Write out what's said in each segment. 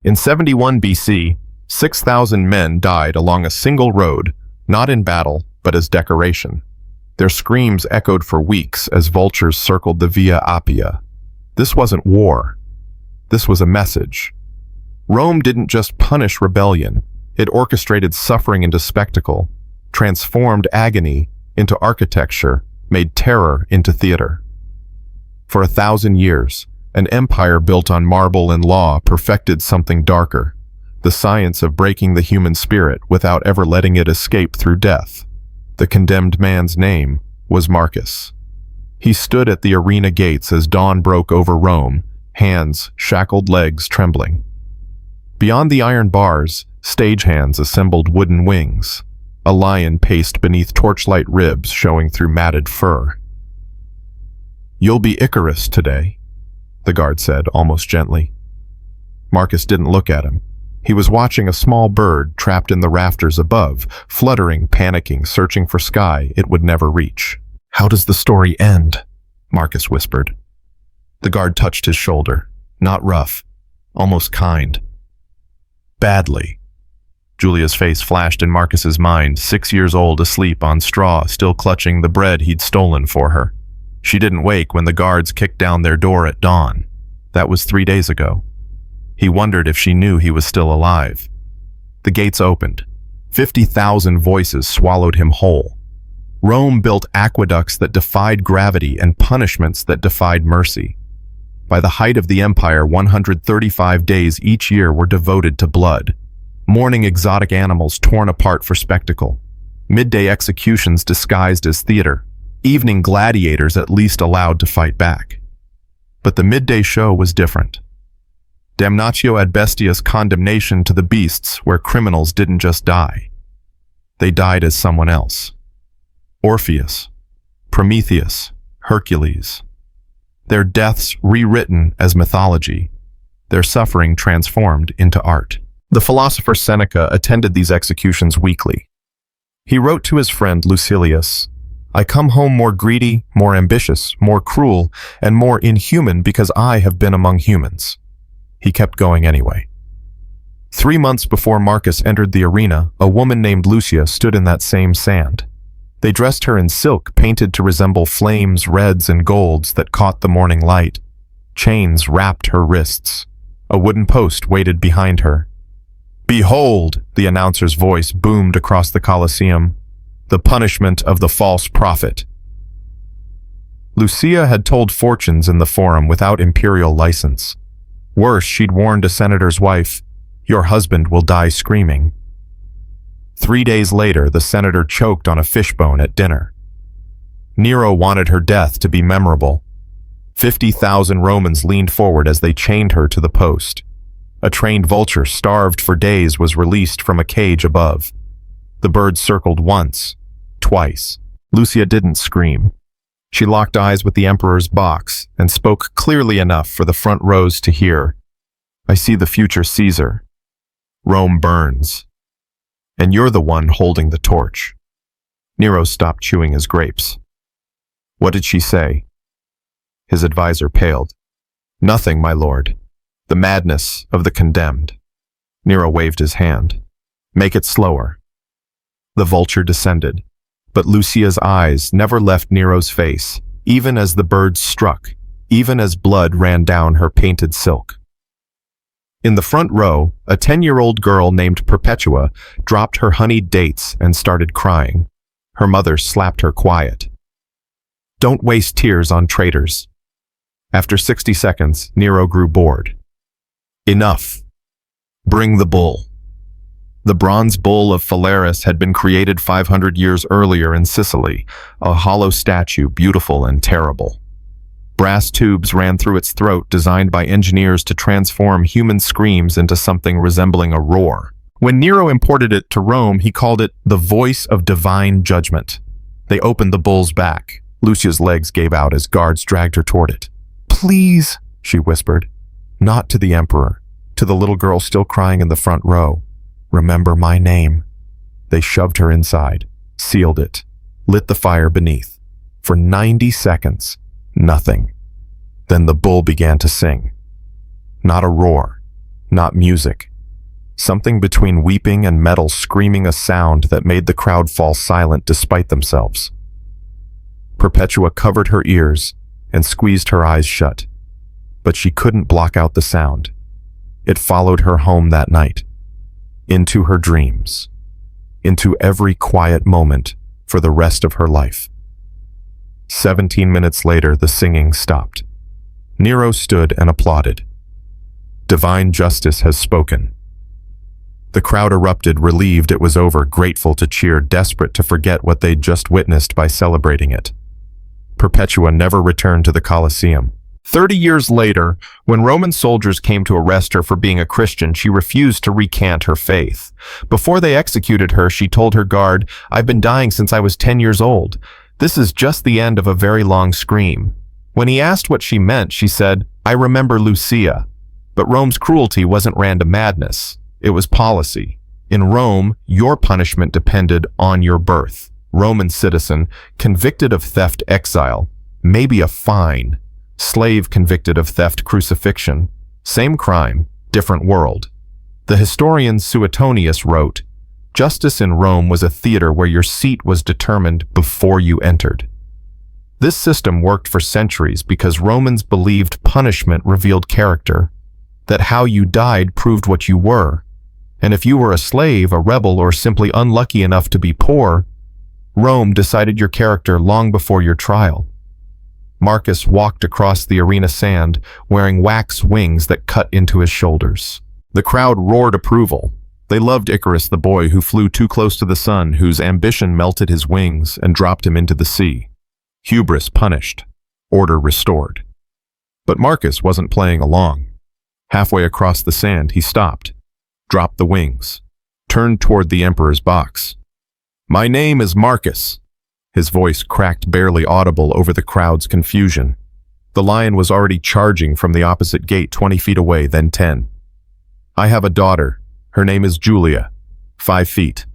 In 71 BC, 6,000 men died along a single road, not in battle, but as decoration. Their screams echoed for weeks as vultures circled the Via Appia. This wasn't war. This was a message. Rome didn't just punish rebellion. It orchestrated suffering into spectacle, transformed agony into architecture, made terror into theater. For 1,000 years, an empire built on marble and law perfected something darker, the science of breaking the human spirit without ever letting it escape through death. The condemned man's name was Marcus. He stood at the arena gates as dawn broke over Rome, hands, shackled legs trembling. Beyond the iron bars, stagehands assembled wooden wings. A lion paced beneath torchlight ribs showing through matted fur. "You'll be Icarus today," the guard said, almost gently. Marcus didn't look at him. He was watching a small bird trapped in the rafters above, fluttering, panicking, searching for sky it would never reach. "How does the story end?" Marcus whispered. The guard touched his shoulder, not rough, almost kind. "Badly." Julia's face flashed in Marcus's mind, 6 years old, asleep on straw, still clutching the bread he'd stolen for her. She didn't wake when the guards kicked down their door at dawn. That was 3 days ago. He wondered if she knew he was still alive. The gates opened. 50,000 voices swallowed him whole. Rome built aqueducts that defied gravity and punishments that defied mercy. By the height of the empire, 135 days each year were devoted to blood. Mourning exotic animals torn apart for spectacle. Midday executions disguised as theater. Evening gladiators at least allowed to fight back. But the midday show was different. Damnatio ad Bestias, condemnation to the beasts, where criminals didn't just die. They died as someone else. Orpheus, Prometheus, Hercules. Their deaths rewritten as mythology, their suffering transformed into art. The philosopher Seneca attended these executions weekly. He wrote to his friend Lucilius, "I come home more greedy, more ambitious, more cruel, and more inhuman because I have been among humans." He kept going anyway. 3 months before Marcus entered the arena, a woman named Lucia stood in that same sand. They dressed her in silk painted to resemble flames, reds and golds that caught the morning light. Chains wrapped her wrists. A wooden post waited behind her. "Behold," the announcer's voice boomed across the Colosseum, "the punishment of the false prophet." Lucia had told fortunes in the forum without imperial license. Worse, she'd warned a senator's wife, "Your husband will die screaming." 3 days later, the senator choked on a fishbone at dinner. Nero wanted her death to be memorable. 50,000 Romans leaned forward as they chained her to the post. A trained vulture, starved for days, was released from a cage above. The bird circled once, twice. Lucia didn't scream. She locked eyes with the emperor's box and spoke clearly enough for the front rows to hear. "I see the future Caesar. Rome burns. And you're the one holding the torch." Nero stopped chewing his grapes. "What did she say?" His advisor paled. "Nothing, my lord. The madness of the condemned." Nero waved his hand. "Make it slower." The vulture descended, but Lucia's eyes never left Nero's face, even as the bird struck, even as blood ran down her painted silk. In the front row, a 10-year-old girl named Perpetua dropped her honeyed dates and started crying. Her mother slapped her quiet. "Don't waste tears on traitors." After 60 seconds, Nero grew bored. "Enough. Bring the bull." The bronze bull of Phalaris had been created 500 years earlier in Sicily, a hollow statue, beautiful and terrible. Brass tubes ran through its throat, designed by engineers to transform human screams into something resembling a roar. When Nero imported it to Rome, he called it the voice of divine judgment. They opened the bull's back. Lucia's legs gave out as guards dragged her toward it. "Please," she whispered. Not to the emperor, to the little girl still crying in the front row. "Remember my name." They shoved her inside, sealed it, lit the fire beneath. For 90 seconds, nothing. Then the bull began to sing. Not a roar, not music. Something between weeping and metal screaming a sound that made the crowd fall silent despite themselves. Perpetua covered her ears and squeezed her eyes shut, but she couldn't block out the sound. It followed her home that night, into her dreams, into every quiet moment for the rest of her life. 17 minutes later, the singing stopped. Nero stood and applauded. Divine justice has spoken. The crowd erupted, relieved it was over, grateful to cheer, desperate to forget what they'd just witnessed by celebrating it. Perpetua never returned to the Colosseum. 30 years later, when Roman soldiers came to arrest her for being a Christian, she refused to recant her faith. Before they executed her, she told her guard, "I've been dying since I was 10 years old. This is just the end of a very long scream." When he asked what she meant, she said, "I remember Lucia." But Rome's cruelty wasn't random madness. It was policy. In Rome, your punishment depended on your birth. Roman citizen, convicted of theft, exile, maybe a fine. Slave convicted of theft, crucifixion. Same crime, different world. The historian Suetonius wrote, "Justice in Rome was a theater where your seat was determined before you entered." This system worked for centuries because Romans believed punishment revealed character, that how you died proved what you were. And if you were a slave, a rebel, or simply unlucky enough to be poor, Rome decided your character long before your trial. Marcus walked across the arena sand, wearing wax wings that cut into his shoulders. The crowd roared approval. They loved Icarus, the boy who flew too close to the sun, whose ambition melted his wings and dropped him into the sea. Hubris punished, order restored. But Marcus wasn't playing along. Halfway across the sand, he stopped, dropped the wings, turned toward the emperor's box. "My name is Marcus." His voice cracked, barely audible over the crowd's confusion. The lion was already charging from the opposite gate 20 feet away, then 10. "I have a daughter. Her name is Julia, 5 feet.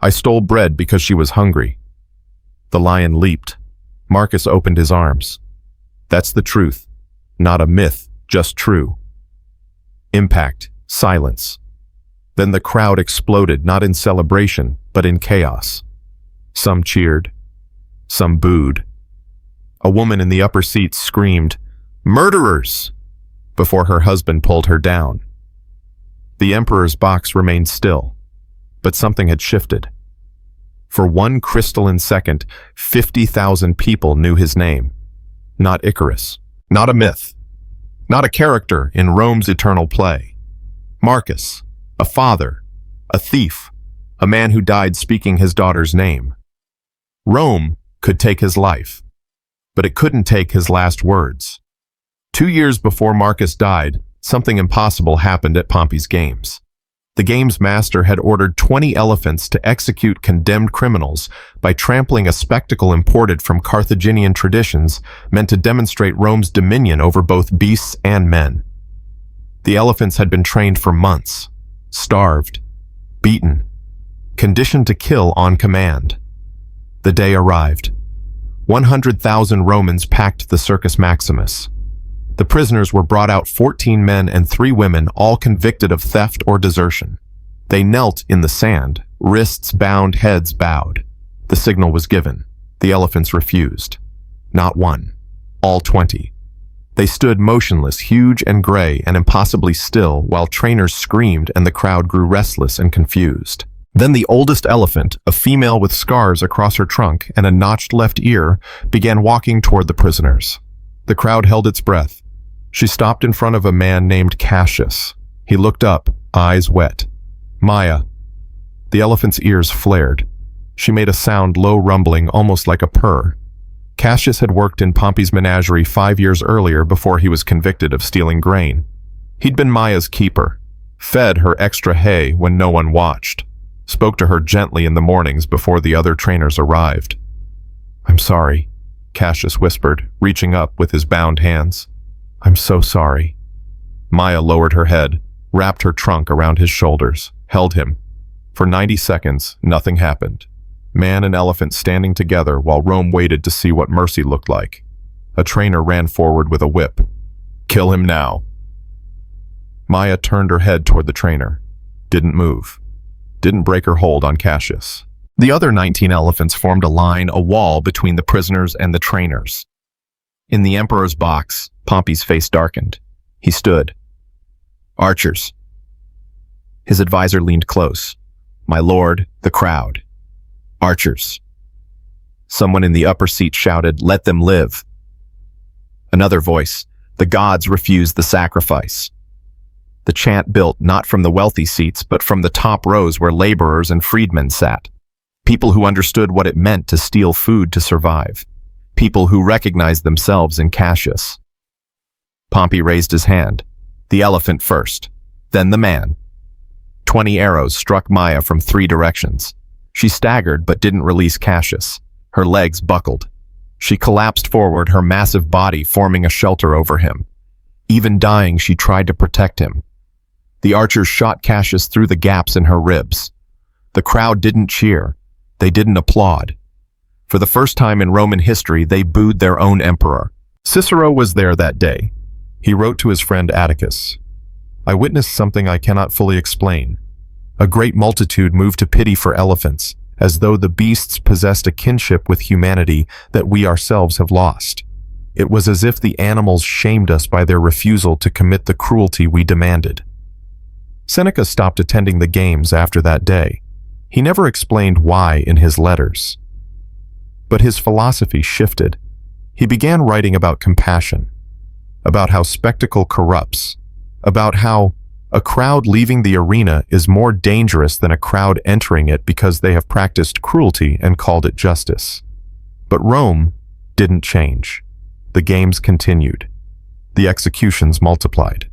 I stole bread because she was hungry." The lion leaped. Marcus opened his arms. "That's the truth. Not a myth, just true." Impact, silence. Then the crowd exploded, not in celebration, but in chaos. Some cheered. Some booed. A woman in the upper seats screamed, "Murderers!" before her husband pulled her down. The emperor's box remained still, but something had shifted. For one crystalline second, 50,000 people knew his name. Not Icarus, not a myth, not a character in Rome's eternal play. Marcus, a father, a thief, a man who died speaking his daughter's name. Rome could take his life, but it couldn't take his last words. 2 years before Marcus died, something impossible happened at Pompey's games. The game's master had ordered 20 elephants to execute condemned criminals by trampling a spectacle imported from Carthaginian traditions meant to demonstrate Rome's dominion over both beasts and men. The elephants had been trained for months, starved, beaten, conditioned to kill on command. The day arrived. 100,000 Romans packed the Circus Maximus. The prisoners were brought out, 14 men and 3 women, all convicted of theft or desertion. They knelt in the sand, wrists bound, heads bowed. The signal was given. The elephants refused. Not one, all 20. They stood motionless, huge and gray and impossibly still, while trainers screamed and the crowd grew restless and confused. Then the oldest elephant, a female with scars across her trunk and a notched left ear, began walking toward the prisoners. The crowd held its breath. She stopped in front of a man named Cassius. He looked up, eyes wet. "Maya." The elephant's ears flared. She made a sound, low rumbling, almost like a purr. Cassius had worked in Pompey's menagerie 5 years earlier before he was convicted of stealing grain. He'd been Maya's keeper, fed her extra hay when no one watched, spoke to her gently in the mornings before the other trainers arrived. "I'm sorry," Cassius whispered, reaching up with his bound hands. "I'm so sorry." Maya lowered her head, wrapped her trunk around his shoulders, held him. For 90 seconds, nothing happened. Man and elephant standing together while Rome waited to see what mercy looked like. A trainer ran forward with a whip. "Kill him now." Maia turned her head toward the trainer. Didn't move. Didn't break her hold on Cassius. The other 19 elephants formed a line, a wall between the prisoners and the trainers. In the Emperor's box, Pompey's face darkened. He stood. Archers. His advisor leaned close. My lord, the crowd. Archers. Someone in the upper seat shouted, let them live. Another voice, the gods refused the sacrifice. The chant built not from the wealthy seats, but from the top rows where laborers and freedmen sat. People who understood what it meant to steal food to survive. People who recognized themselves in Cassius. Pompey raised his hand. The elephant first, then the man. 20 arrows struck Maia from 3 directions. She staggered but didn't release Cassius. Her legs buckled. She collapsed forward, her massive body forming a shelter over him. Even dying, she tried to protect him. The archers shot Cassius through the gaps in her ribs. The crowd didn't cheer. They didn't applaud. For the first time in Roman history, they booed their own emperor. Cicero was there that day. He wrote to his friend Atticus, I witnessed something I cannot fully explain. A great multitude moved to pity for elephants, as though the beasts possessed a kinship with humanity that we ourselves have lost. It was as if the animals shamed us by their refusal to commit the cruelty we demanded. Seneca stopped attending the games after that day. He never explained why in his letters. But his philosophy shifted. He began writing about compassion, about how spectacle corrupts, about how a crowd leaving the arena is more dangerous than a crowd entering it because they have practiced cruelty and called it justice. But Rome didn't change. The games continued. The executions multiplied.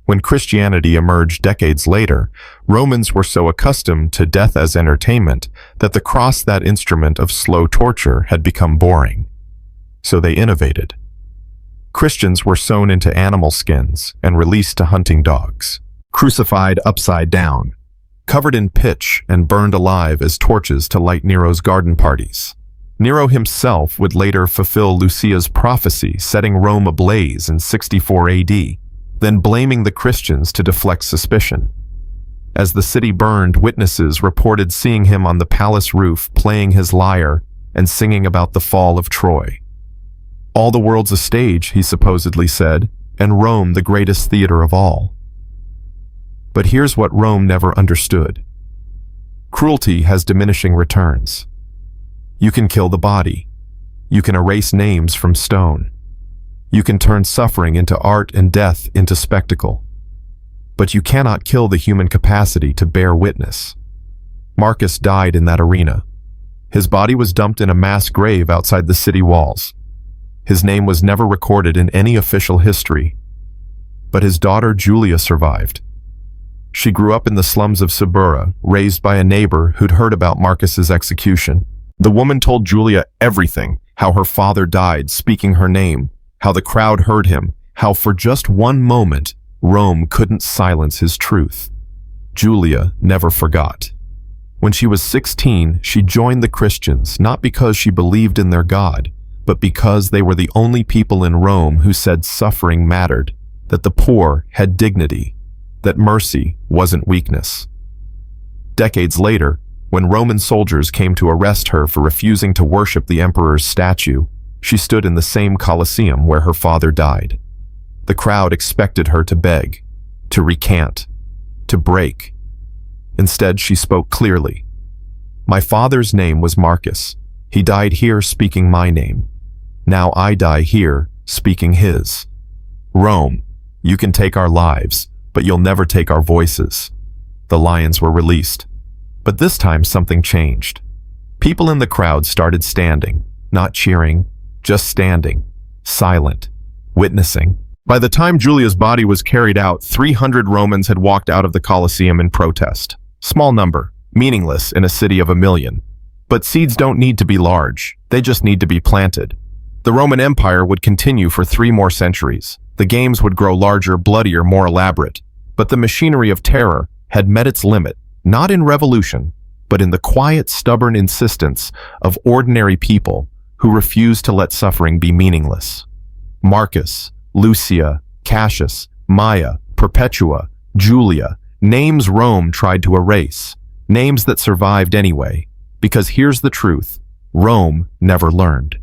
When Christianity emerged decades later, Romans were so accustomed to death as entertainment that the cross, that instrument of slow torture, had become boring. So they innovated. Christians were sewn into animal skins and released to hunting dogs, crucified upside down, covered in pitch and burned alive as torches to light Nero's garden parties. Nero himself would later fulfill Lucia's prophecy, setting Rome ablaze in 64 AD, then blaming the Christians to deflect suspicion. As the city burned, witnesses reported seeing him on the palace roof playing his lyre and singing about the fall of Troy. All the world's a stage, he supposedly said, and Rome the greatest theater of all. But here's what Rome never understood. Cruelty has diminishing returns. You can kill the body. You can erase names from stone. You can turn suffering into art and death into spectacle. But you cannot kill the human capacity to bear witness. Marcus died in that arena. His body was dumped in a mass grave outside the city walls. His name was never recorded in any official history. But his daughter Julia survived. She grew up in the slums of Subura, raised by a neighbor who'd heard about Marcus's execution. The woman told Julia everything, how her father died, speaking her name, how the crowd heard him, how for just one moment, Rome couldn't silence his truth. Julia never forgot. When she was 16, she joined the Christians, not because she believed in their God, but because they were the only people in Rome who said suffering mattered, that the poor had dignity, that mercy wasn't weakness. Decades later, when Roman soldiers came to arrest her for refusing to worship the emperor's statue, she stood in the same Colosseum where her father died. The crowd expected her to beg, to recant, to break. Instead, she spoke clearly. My father's name was Marcus. He died here speaking my name. Now I die here speaking his. Rome, you can take our lives, but you'll never take our voices. The lions were released. But this time something changed. People in the crowd started standing, not cheering, just standing, silent, witnessing. By the time Julia's body was carried out, 300 Romans had walked out of the Colosseum in protest. Small number, meaningless in a city of 1 million. But seeds don't need to be large, they just need to be planted. The Roman Empire would continue for 3 more centuries. The games would grow larger, bloodier, more elaborate. But the machinery of terror had met its limit, not in revolution, but in the quiet, stubborn insistence of ordinary people who refused to let suffering be meaningless. Marcus, Lucia, Cassius, Maia, Perpetua, Julia, names Rome tried to erase, names that survived anyway. Because here's the truth, Rome never learned.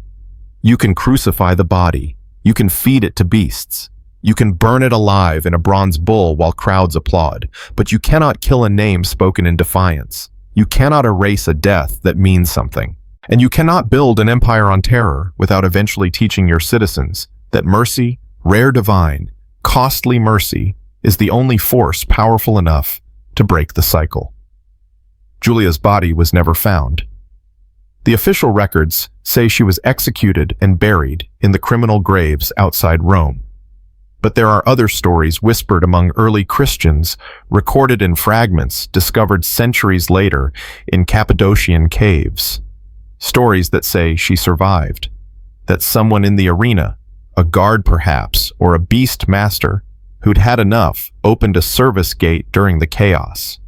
You can crucify the body, you can feed it to beasts, you can burn it alive in a bronze bull while crowds applaud, but you cannot kill a name spoken in defiance. You cannot erase a death that means something. And you cannot build an empire on terror without eventually teaching your citizens that mercy, rare divine, costly mercy, is the only force powerful enough to break the cycle. Julia's body was never found. The official records say she was executed and buried in the criminal graves outside Rome. But there are other stories whispered among early Christians, recorded in fragments discovered centuries later in Cappadocian caves. Stories that say she survived, that someone in the arena, a guard perhaps, or a beast master, who'd had enough, opened a service gate during the chaos.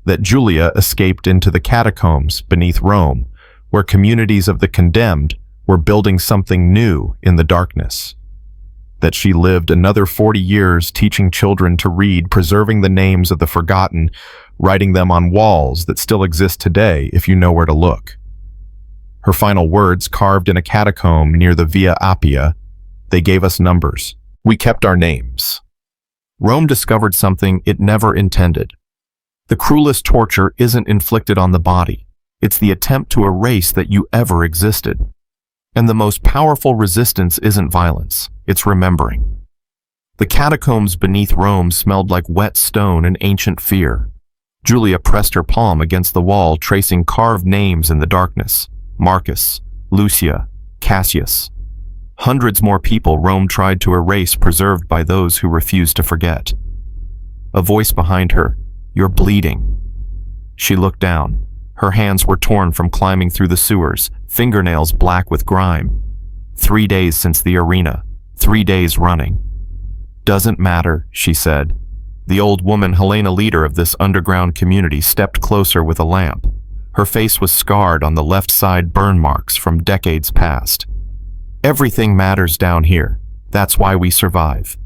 That Julia escaped into the catacombs beneath Rome, where communities of the condemned were building something new in the darkness. That she lived another 40 years teaching children to read, preserving the names of the forgotten, writing them on walls that still exist today if you know where to look. Her final words carved in a catacomb near the Via Appia, they gave us numbers. We kept our names. Rome discovered something it never intended. The cruelest torture isn't inflicted on the body. It's the attempt to erase that you ever existed. And the most powerful resistance isn't violence, it's remembering. The catacombs beneath Rome smelled like wet stone and ancient fear. Julia pressed her palm against the wall, tracing carved names in the darkness. Marcus, Lucia, Cassius. Hundreds more people Rome tried to erase, preserved by those who refused to forget. A voice behind her, "You're bleeding." She looked down. Her hands were torn from climbing through the sewers, fingernails black with grime. 3 days since the arena, 3 days running. "Doesn't matter," she said. The old woman, Helena, leader of this underground community, stepped closer with a lamp. Her face was scarred on the left side, burn marks from decades past. "Everything matters down here. That's why we survive."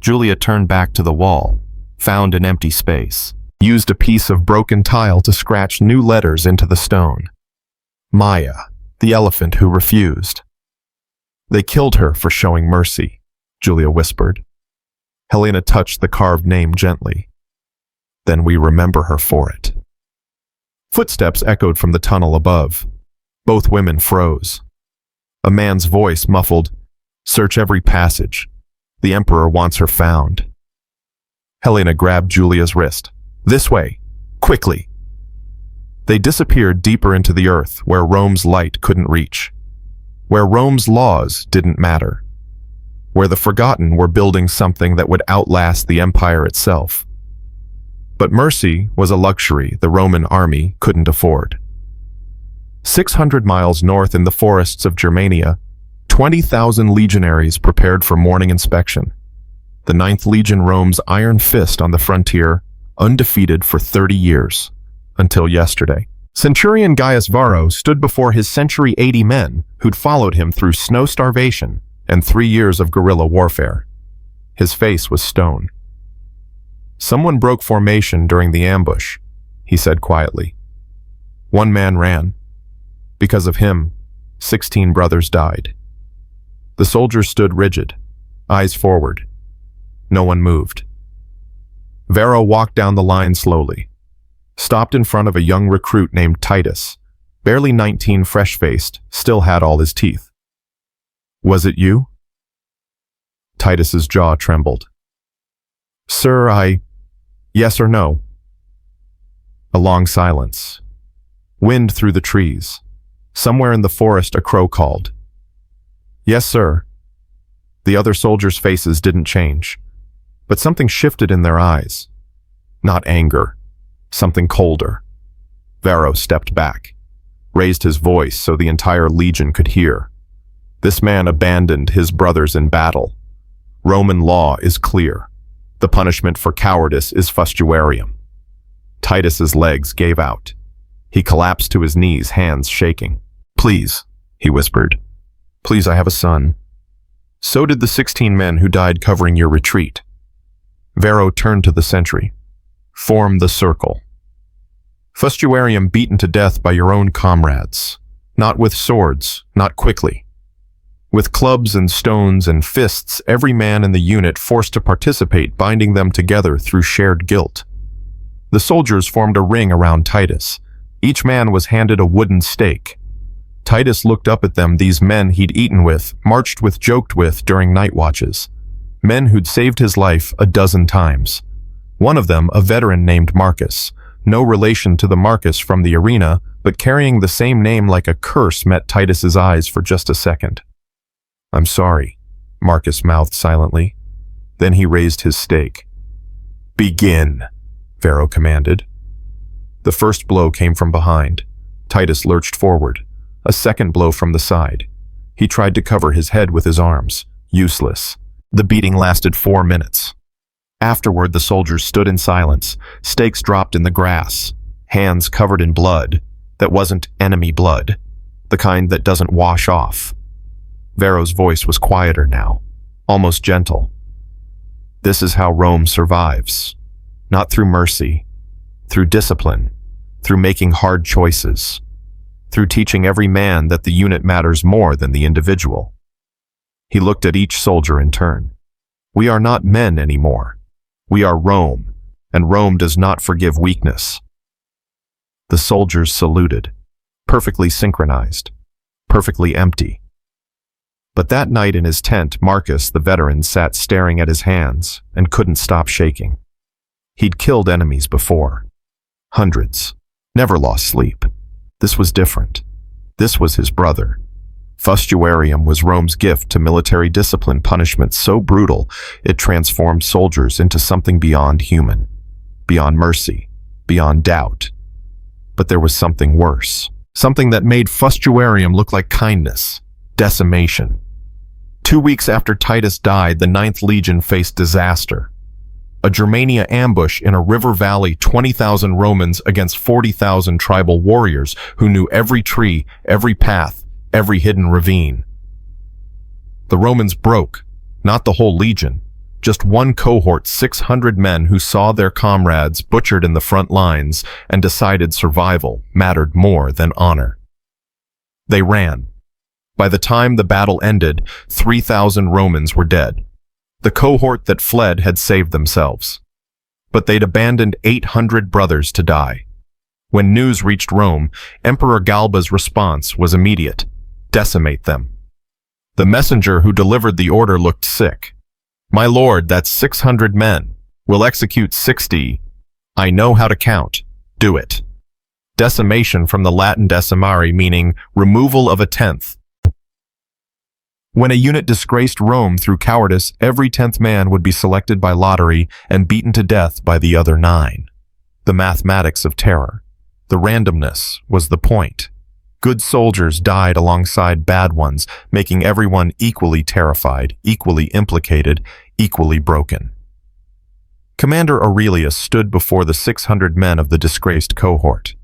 Julia turned back to the wall, found an empty space, used a piece of broken tile to scratch new letters into the stone. Maya, the elephant who refused. "They killed her for showing mercy," Julia whispered. Helena touched the carved name gently. "Then we remember her for it." Footsteps echoed from the tunnel above. Both women froze. A man's voice muffled, "Search every passage. The Emperor wants her found." Helena grabbed Julia's wrist. "This way, quickly." They disappeared deeper into the earth, where Rome's light couldn't reach, where Rome's laws didn't matter, where the forgotten were building something that would outlast the empire itself. But mercy was a luxury the Roman army couldn't afford. 600 miles north in the forests of Germania, 20,000 legionaries prepared for morning inspection. The 9th Legion, Rome's iron fist on the frontier, undefeated for 30 years, until yesterday. Centurion Gaius Varro stood before his century 80 men who'd followed him through snow starvation and 3 years of guerrilla warfare. His face was stone. "Someone broke formation during the ambush," he said quietly. "One man ran. Because of him, 16 brothers died." The soldiers stood rigid, eyes forward. No one moved. Varro walked down the line slowly, stopped in front of a young recruit named Titus, barely 19, fresh-faced, still had all his teeth. "Was it you?" Titus's jaw trembled. "Sir, yes or no?" A long silence. Wind through the trees. Somewhere in the forest a crow called. "Yes, sir." The other soldiers' faces didn't change, but something shifted in their eyes. Not anger, something colder. Varro stepped back, raised his voice so the entire legion could hear. "This man abandoned his brothers in battle. Roman law is clear. The punishment for cowardice is fustuarium." Titus's legs gave out. He collapsed to his knees, hands shaking. "Please," he whispered. "Please, I have a son." "So did the 16 men who died covering your retreat." Vero turned to the sentry. Form the circle. Fustuarium beaten to death by your own comrades. Not with swords, not quickly. With clubs and stones and fists, every man in the unit forced to participate, binding them together through shared guilt. The soldiers formed a ring around Titus. Each man was handed a wooden stake. Titus looked up at them, these men he'd eaten with, marched with, joked with during night watches. Men who'd saved his life a dozen times. One of them, a veteran named Marcus. No relation to the Marcus from the arena, but carrying the same name like a curse, met Titus's eyes for just a second. "I'm sorry," Marcus mouthed silently. Then he raised his stake. "Begin," Vero commanded. The first blow came from behind. Titus lurched forward. A second blow from the side. He tried to cover his head with his arms. Useless. The beating lasted 4 minutes. Afterward, the soldiers stood in silence, stakes dropped in the grass, hands covered in blood. That wasn't enemy blood, the kind that doesn't wash off. Vero's voice was quieter now, almost gentle. "This is how Rome survives. Not through mercy, through discipline, through making hard choices, through teaching every man that the unit matters more than the individual." He looked at each soldier in turn. "We are not men anymore. We are Rome, and Rome does not forgive weakness." The soldiers saluted, perfectly synchronized, perfectly empty. But that night in his tent, Marcus, the veteran, sat staring at his hands and couldn't stop shaking. He'd killed enemies before. Hundreds. Never lost sleep. This was different. This was his brother. Fustuarium was Rome's gift to military discipline, punishment so brutal it transformed soldiers into something beyond human, beyond mercy, beyond doubt. But there was something worse, something that made Fustuarium look like kindness, decimation. 2 weeks after Titus died, the 9th Legion faced disaster. A Germania ambush in a river valley, 20,000 Romans against 40,000 tribal warriors who knew every tree, every path, every hidden ravine. The Romans broke, not the whole legion, just one cohort, 600 men who saw their comrades butchered in the front lines and decided survival mattered more than honor. They ran. By the time the battle ended, 3,000 Romans were dead. The cohort that fled had saved themselves. But they'd abandoned 800 brothers to die. When news reached Rome, Emperor Galba's response was immediate: decimate them. The messenger who delivered the order looked sick. "My lord, that's 600 men. We'll execute 60. I know how to count. Do it." Decimation from the Latin decimare, meaning removal of a tenth. When a unit disgraced Rome through cowardice, every 10th man would be selected by lottery and beaten to death by the other 9. The mathematics of terror. The randomness was the point. Good soldiers died alongside bad ones, making everyone equally terrified, equally implicated, equally broken. Commander Aurelius stood before the 600 men of the disgraced cohort.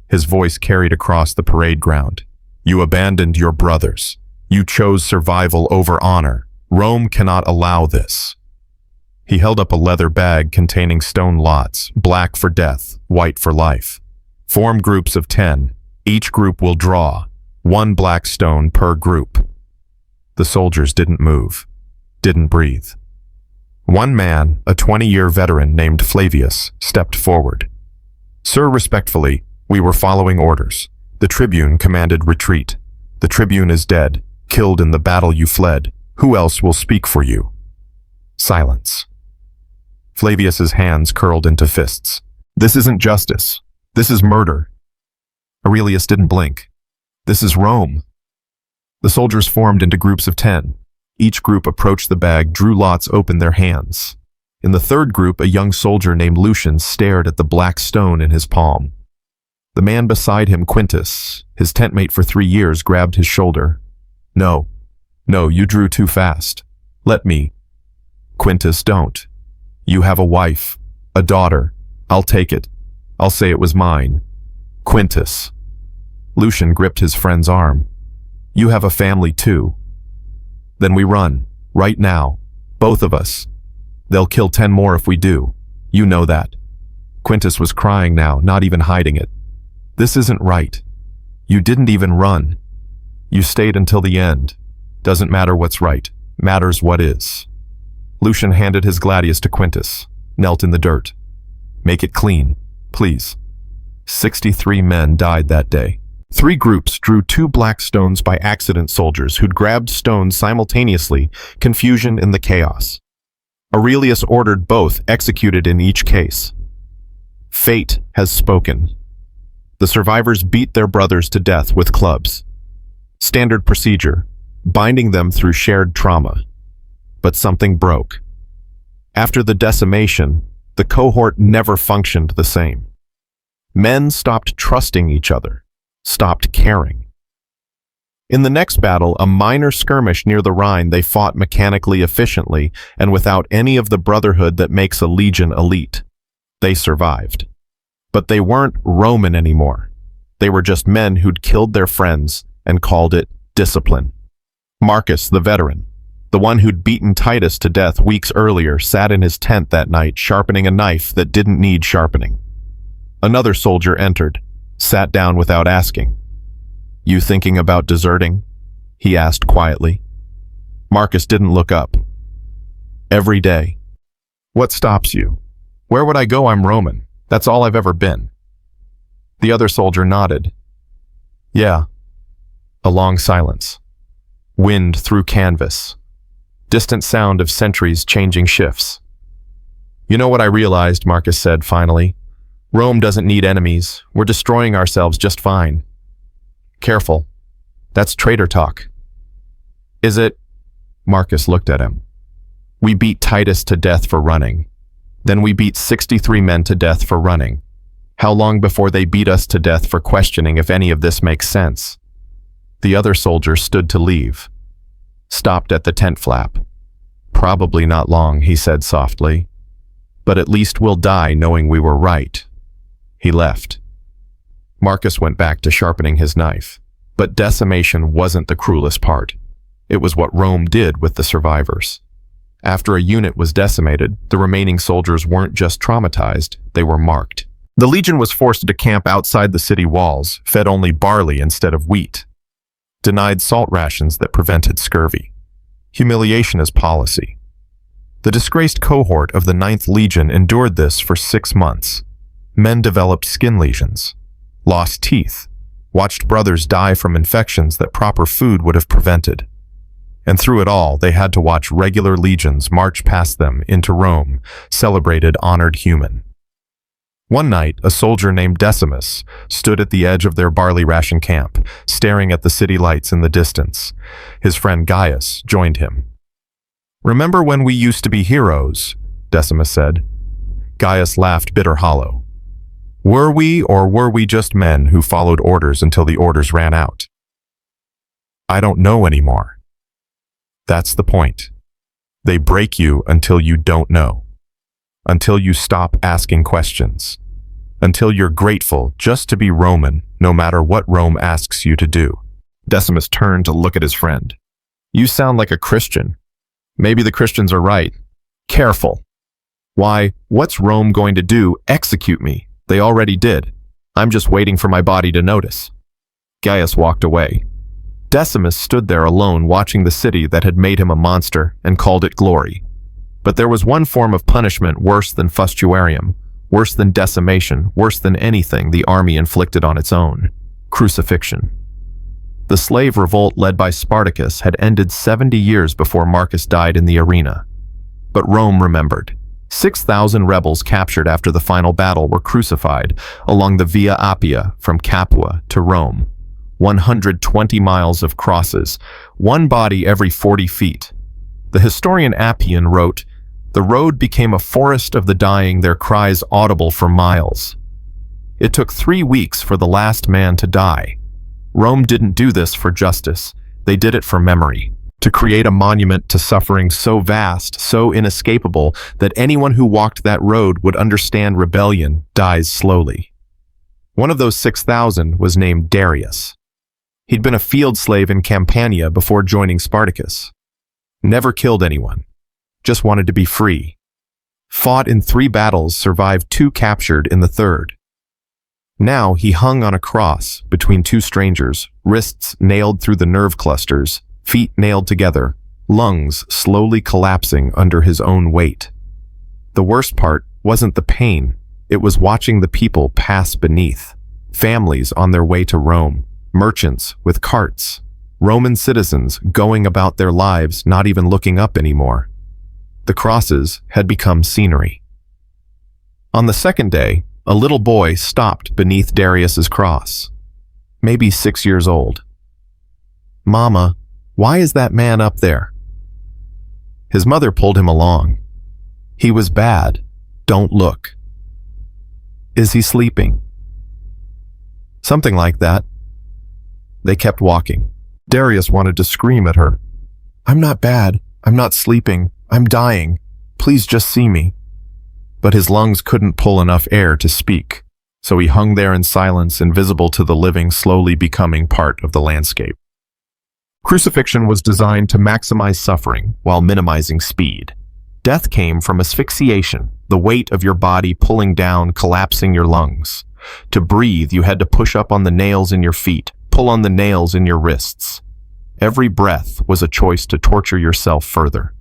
His voice carried across the parade ground. "You abandoned your brothers. You chose survival over honor. Rome cannot allow this." He held up a leather bag containing stone lots, black for death, white for life. "Form groups of 10. Each group will draw. 1 black stone per group." The soldiers didn't move, didn't breathe. One man, a 20-year veteran named Flavius, stepped forward. "Sir, respectfully, we were following orders. The tribune commanded retreat. The tribune is dead, killed in the battle you fled. Who else will speak for you?" Silence. Flavius's hands curled into fists. "This isn't justice. This is murder." Aurelius didn't blink. "This is Rome." The soldiers formed into groups of 10. Each group approached the bag, drew lots, opened their hands. In the third group, a young soldier named Lucian stared at the black stone in his palm. The man beside him, Quintus, his tentmate for 3 years, grabbed his shoulder. No, you drew too fast. Let me." "Quintus, don't. You have a wife, a daughter. I'll take it. I'll say it was mine." "Quintus." Lucian gripped his friend's arm. "You have a family too." "Then we run, right now, both of us." They'll kill 10 more if we do. You know that. Quintus was crying now, not even hiding it. This isn't right. You didn't even run. You stayed until the end. Doesn't matter what's right. Matters what is. Lucian handed his gladius to Quintus, knelt in the dirt. Make it clean, please. 63 men died that day. 3 groups drew 2 black stones by accident soldiers who'd grabbed stones simultaneously, confusion in the chaos. Aurelius ordered both executed in each case. Fate has spoken. The survivors beat their brothers to death with clubs. Standard procedure, binding them through shared trauma. But something broke. After the decimation, the cohort never functioned the same. Men stopped trusting each other, stopped caring. In the next battle, a minor skirmish near the Rhine, they fought mechanically efficiently and without any of the brotherhood that makes a legion elite. They survived. But they weren't Roman anymore. They were just men who'd killed their friends and called it discipline. Marcus, the veteran, the one who'd beaten Titus to death weeks earlier, sat in his tent that night, sharpening a knife that didn't need sharpening. Another soldier entered, sat down without asking. "You thinking about deserting?" he asked quietly. Marcus didn't look up. "Every day." "What stops you?" "Where would I go? I'm Roman. That's all I've ever been." The other soldier nodded. "Yeah." A long silence. Wind through canvas. Distant sound of sentries changing shifts. "You know what I realized," Marcus said finally. "Rome doesn't need enemies. We're destroying ourselves just fine." "Careful. That's traitor talk." "Is it?" Marcus looked at him. "We beat Titus to death for running. Then we beat 63 men to death for running. How long before they beat us to death for questioning if any of this makes sense?" The other soldier stood to leave. Stopped at the tent flap. "Probably not long," he said softly. "But at least we'll die knowing we were right." He left. Marcus went back to sharpening his knife. But decimation wasn't the cruelest part. It was what Rome did with the survivors. After a unit was decimated, the remaining soldiers weren't just traumatized, they were marked. The legion was forced to camp outside the city walls, fed only barley instead of wheat. Denied salt rations that prevented scurvy. Humiliation as policy. The disgraced cohort of the 9th Legion endured this for 6 months. Men developed skin lesions, lost teeth, watched brothers die from infections that proper food would have prevented. And through it all, they had to watch regular legions march past them into Rome, celebrated honored human. One night, a soldier named Decimus stood at the edge of their barley ration camp, staring at the city lights in the distance. His friend Gaius joined him. "Remember when we used to be heroes?" Decimus said. Gaius laughed bitter hollow. "Were we, or were we just men who followed orders until the orders ran out?" "I don't know anymore." That's the point. They break you until you don't know. Until you stop asking questions. Until you're grateful just to be Roman, no matter what Rome asks you to do. Decimus turned to look at his friend. "You sound like a Christian." "Maybe the Christians are right." "Careful." "Why, what's Rome going to do? Execute me. They already did. I'm just waiting for my body to notice." Gaius walked away. Decimus stood there alone, watching the city that had made him a monster and called it glory. But there was one form of punishment worse than fustuarium, worse than decimation, worse than anything the army inflicted on its own: crucifixion. The slave revolt led by Spartacus had ended 70 years before Marcus died in the arena. But Rome remembered. 6,000 rebels captured after the final battle were crucified along the Via Appia from Capua to Rome. 120 miles of crosses, one body every 40 feet. The historian Appian wrote, "The road became a forest of the dying, their cries audible for miles." It took 3 weeks for the last man to die. Rome didn't do this for justice. They did it for memory, to create a monument to suffering so vast, so inescapable, that anyone who walked that road would understand rebellion dies slowly. One of those 6,000 was named Darius. He'd been a field slave in Campania before joining Spartacus. Never killed anyone. Just wanted to be free. Fought in 3 battles, survived 2, captured in the 3rd. Now he hung on a cross between 2 strangers, wrists nailed through the nerve clusters, feet nailed together, lungs slowly collapsing under his own weight. The worst part wasn't the pain, it was watching the people pass beneath. Families on their way to Rome, merchants with carts, Roman citizens going about their lives not even looking up anymore. The crosses had become scenery. On the 2nd day, a little boy stopped beneath Darius's cross, maybe 6 years old. "Mama, why is that man up there?" His mother pulled him along. "He was bad. Don't look." "Is he sleeping?" "Something like that." They kept walking. Darius wanted to scream at her. "I'm not bad. I'm not sleeping. I'm dying. Please just see me." But his lungs couldn't pull enough air to speak, so he hung there in silence, invisible to the living, slowly becoming part of the landscape. Crucifixion was designed to maximize suffering while minimizing speed. Death came from asphyxiation, the weight of your body pulling down, collapsing your lungs. To breathe, you had to push up on the nails in your feet, pull on the nails in your wrists. Every breath was a choice to torture yourself further.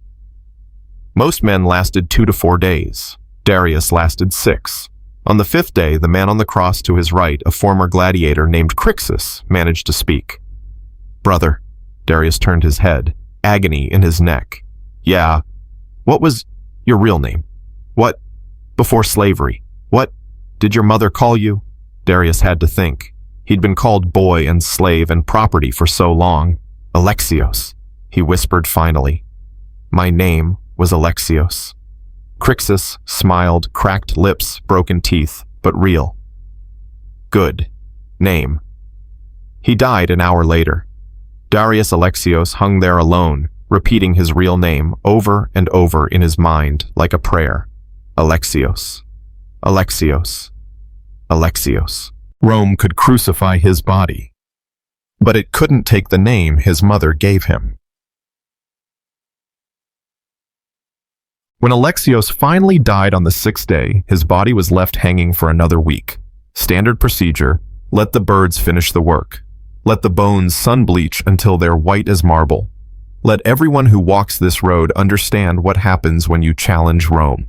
Most men lasted 2 to 4 days. Darius lasted 6. On the 5th day, the man on the cross to his right, a former gladiator named Crixus, managed to speak. "Brother." Darius turned his head, agony in his neck. "Yeah. What was your real name? What? Before slavery. What did your mother call you?" Darius had to think. He'd been called boy and slave and property for so long. "Alexios," he whispered finally. "My name was Alexios." Crixus smiled, cracked lips, broken teeth, but real. "Good. Name." He died an hour later. Darius Alexios hung there alone, repeating his real name over and over in his mind like a prayer. Alexios. Alexios. Alexios. Rome could crucify his body, but it couldn't take the name his mother gave him. When Alexios finally died on the 6th day, his body was left hanging for another week. Standard procedure: let the birds finish the work. Let the bones sun-bleach until they're white as marble. Let everyone who walks this road understand what happens when you challenge Rome.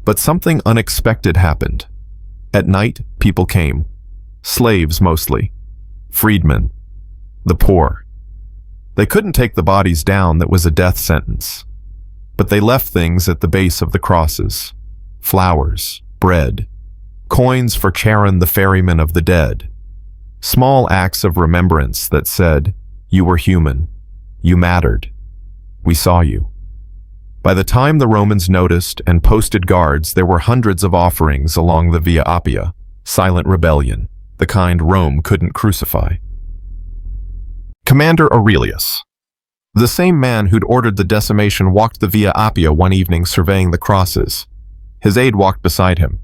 But something unexpected happened. At night, people came. Slaves mostly. Freedmen. The poor. They couldn't take the bodies down, that was a death sentence. But they left things at the base of the crosses. Flowers, bread, coins for Charon the ferryman of the dead. Small acts of remembrance that said, "You were human. You mattered. We saw you." By the time the Romans noticed and posted guards, there were hundreds of offerings along the Via Appia, silent rebellion, the kind Rome couldn't crucify. Commander Aurelius, the same man who'd ordered the decimation, walked the Via Appia one evening surveying the crosses. His aide walked beside him.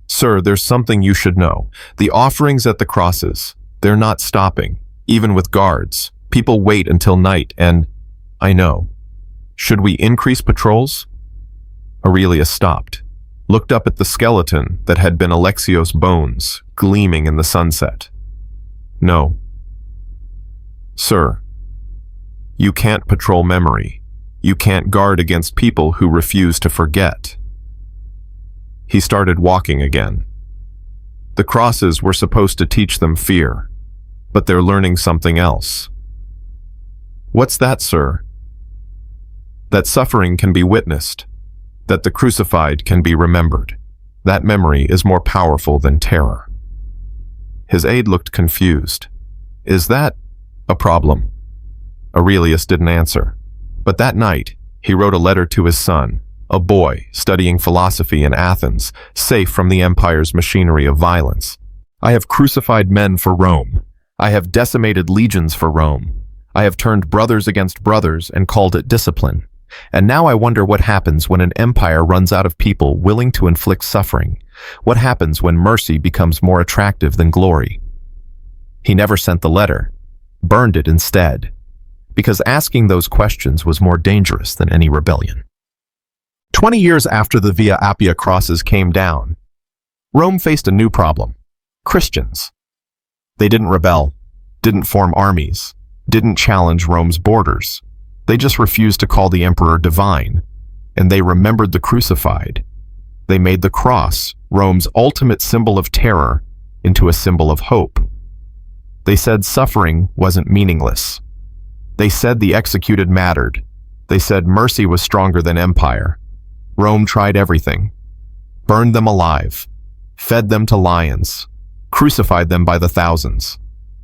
"Sir, there's something you should know. The offerings at the crosses, they're not stopping, even with guards. People wait until night and... I know. Should we increase patrols?" Aurelius stopped, looked up at the skeleton that had been Alexios' bones, gleaming in the sunset. "No. Sir, you can't patrol memory. You can't guard against people who refuse to forget." He started walking again. The crosses were supposed to teach them fear, but they're learning something else. "What's that, sir?" "That suffering can be witnessed, that the crucified can be remembered. That memory is more powerful than terror." His aide looked confused. "Is that a problem?" Aurelius didn't answer. But that night, he wrote a letter to his son, a boy studying philosophy in Athens, safe from the empire's machinery of violence. "I have crucified men for Rome. I have decimated legions for Rome. I have turned brothers against brothers and called it discipline. And now I wonder what happens when an empire runs out of people willing to inflict suffering. What happens when mercy becomes more attractive than glory?" He never sent the letter, burned it instead, because asking those questions was more dangerous than any rebellion. 20 years after the Via Appia crosses came down, Rome faced a new problem: Christians. They didn't rebel, didn't form armies, didn't challenge Rome's borders. They just refused to call the emperor divine, and they remembered the crucified. They made the cross, Rome's ultimate symbol of terror, into a symbol of hope. They said suffering wasn't meaningless. They said the executed mattered. They said mercy was stronger than empire. Rome tried everything: burned them alive, fed them to lions, crucified them by the thousands.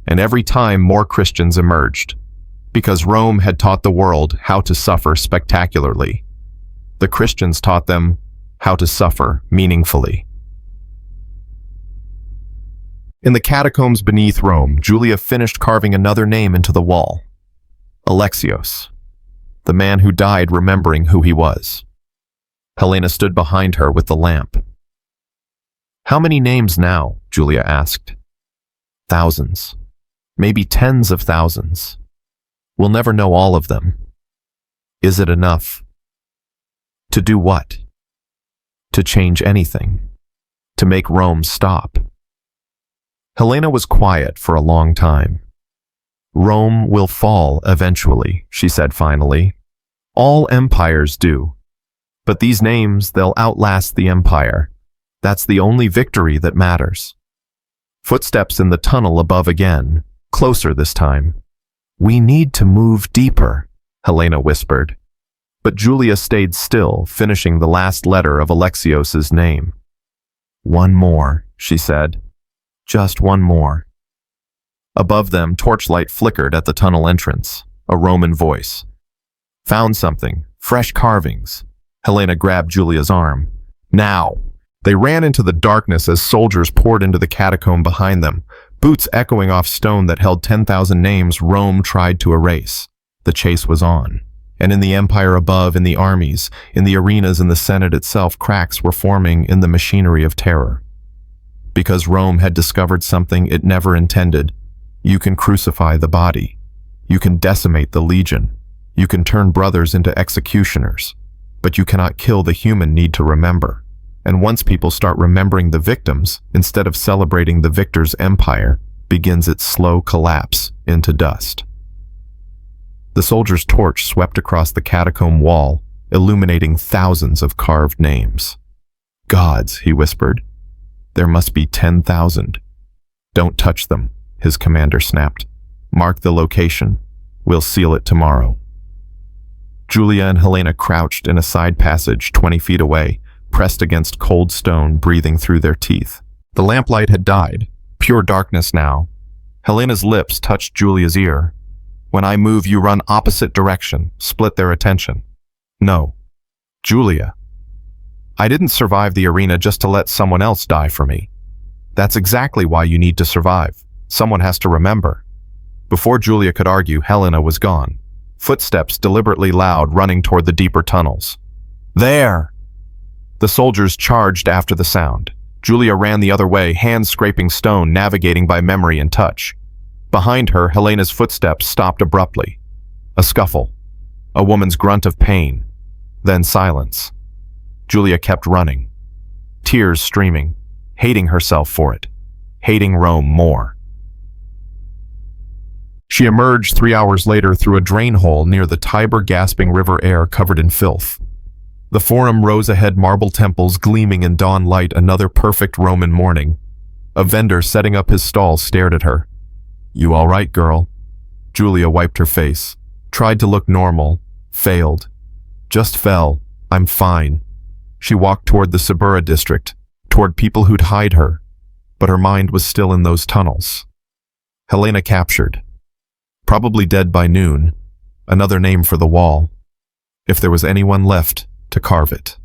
And every time more Christians emerged, because Rome had taught the world how to suffer spectacularly. The Christians taught them how to suffer meaningfully. In the catacombs beneath Rome, Julia finished carving another name into the wall: Alexios, the man who died remembering who he was. Helena stood behind her with the lamp. "How many names now?" Julia asked. "Thousands. Maybe tens of thousands. We'll never know all of them. Is it enough? To do what? To change anything. To make Rome stop." Helena was quiet for a long time. "Rome will fall eventually," she said finally. "All empires do. But these names, they'll outlast the empire. That's the only victory that matters." Footsteps in the tunnel above again, closer this time. "We need to move deeper," Helena whispered. But Julia stayed still, finishing the last letter of Alexios's name. "One more," she said. "Just one more." Above them, torchlight flickered at the tunnel entrance. A Roman voice. "Found something. Fresh carvings." Helena grabbed Julia's arm. "Now!" They ran into the darkness as soldiers poured into the catacomb behind them, boots echoing off stone that held 10,000 names Rome tried to erase. The chase was on. And in the empire above, in the armies, in the arenas, in the Senate itself, cracks were forming in the machinery of terror. Because Rome had discovered something it never intended. You can crucify the body. You can decimate the legion. You can turn brothers into executioners. But you cannot kill the human need to remember. And once people start remembering the victims, instead of celebrating the victor's empire, begins its slow collapse into dust. The soldier's torch swept across the catacomb wall, illuminating thousands of carved names. "Gods," he whispered. "There must be 10,000. "Don't touch them," his commander snapped. "Mark the location. We'll seal it tomorrow." Julia and Helena crouched in a side passage 20 feet away, pressed against cold stone, breathing through their teeth. The lamplight had died, pure darkness now. Helena's lips touched Julia's ear. "When I move, you run opposite direction, split their attention." "No." "Julia, I didn't survive the arena just to let someone else die for me. That's exactly why you need to survive. Someone has to remember." Before Julia could argue, Helena was gone. Footsteps deliberately loud, running toward the deeper tunnels. "There!" The soldiers charged after the sound. Julia ran the other way, hands scraping stone, navigating by memory and touch. Behind her, Helena's footsteps stopped abruptly. A scuffle. A woman's grunt of pain. Then silence. Julia kept running. Tears streaming, hating herself for it. Hating Rome more. She emerged 3 hours later through a drain hole near the Tiber, gasping river air covered in filth. The Forum rose ahead, marble temples gleaming in dawn light, another perfect Roman morning. A vendor setting up his stall stared at her. "You all right, girl?" Julia wiped her face, tried to look normal, failed. "Just fell. I'm fine." She walked toward the Suburra district, toward people who'd hide her, but her mind was still in those tunnels. Helena captured. Probably dead by noon. Another name for the wall. If there was anyone left to carve it.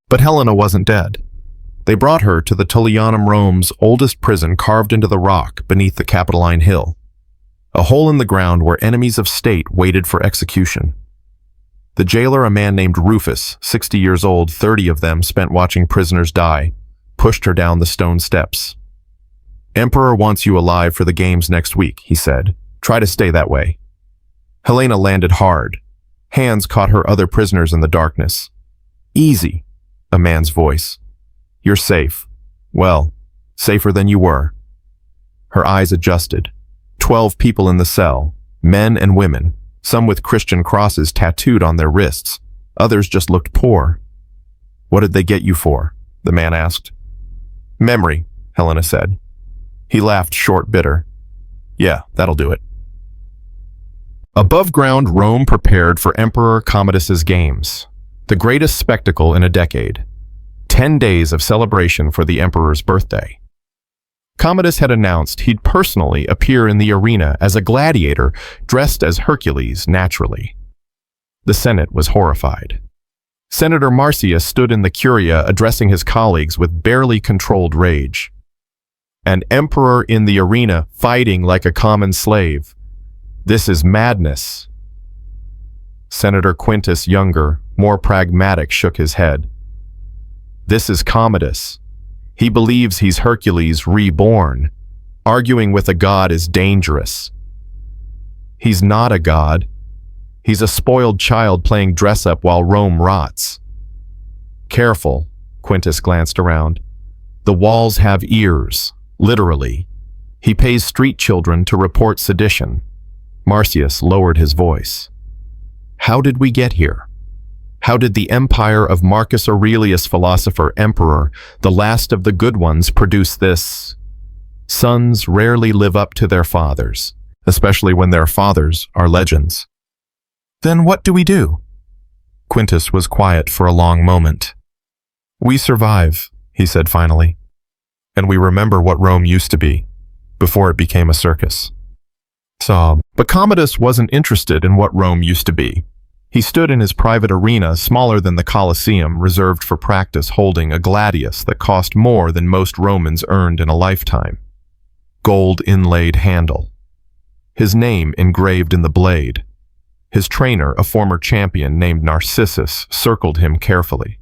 But Helena wasn't dead. They brought her to the Tullianum, Rome's oldest prison, carved into the rock beneath the Capitoline Hill. A hole in the ground where enemies of state waited for execution. The jailer, a man named Rufus, 60 years old, 30 of them spent watching prisoners die, pushed her down the stone steps. "Emperor wants you alive for the games next week," he said. "Try to stay that way." Helena landed hard. Hands caught her other prisoners in the darkness. "Easy," a man's voice. "You're safe. Well, safer than you were." Her eyes adjusted. 12 people in the cell, men and women, some with Christian crosses tattooed on their wrists. Others just looked poor. "What did they get you for?" the man asked. "Memory," Helena said. He laughed short, bitter. "Yeah, that'll do it." Above ground, Rome prepared for Emperor Commodus's games, the greatest spectacle in a decade. 10 days of celebration for the emperor's birthday. Commodus had announced he'd personally appear in the arena as a gladiator dressed as Hercules naturally. The Senate was horrified. Senator Marcius stood in the Curia addressing his colleagues with barely controlled rage. An emperor in the arena fighting like a common slave. This is madness. Senator Quintus Younger, more pragmatic, shook his head. This is Commodus. He believes he's Hercules reborn. Arguing with a god is dangerous. He's not a god. He's a spoiled child playing dress-up while Rome rots. Careful, Quintus glanced around. The walls have ears, literally. He pays street children to report sedition. Marcius lowered his voice. How did we get here? How did the empire of Marcus Aurelius, philosopher emperor, the last of the good ones, produce this? Sons rarely live up to their fathers, especially when their fathers are legends. Then what do we do? Quintus was quiet for a long moment. We survive, he said finally, and we remember what Rome used to be, before it became a circus. But Commodus wasn't interested in what Rome used to be. He stood in his private arena, smaller than the Colosseum, reserved for practice, holding a gladius that cost more than most Romans earned in a lifetime. Gold inlaid handle. His name engraved in the blade. His trainer, a former champion named Narcissus, circled him carefully.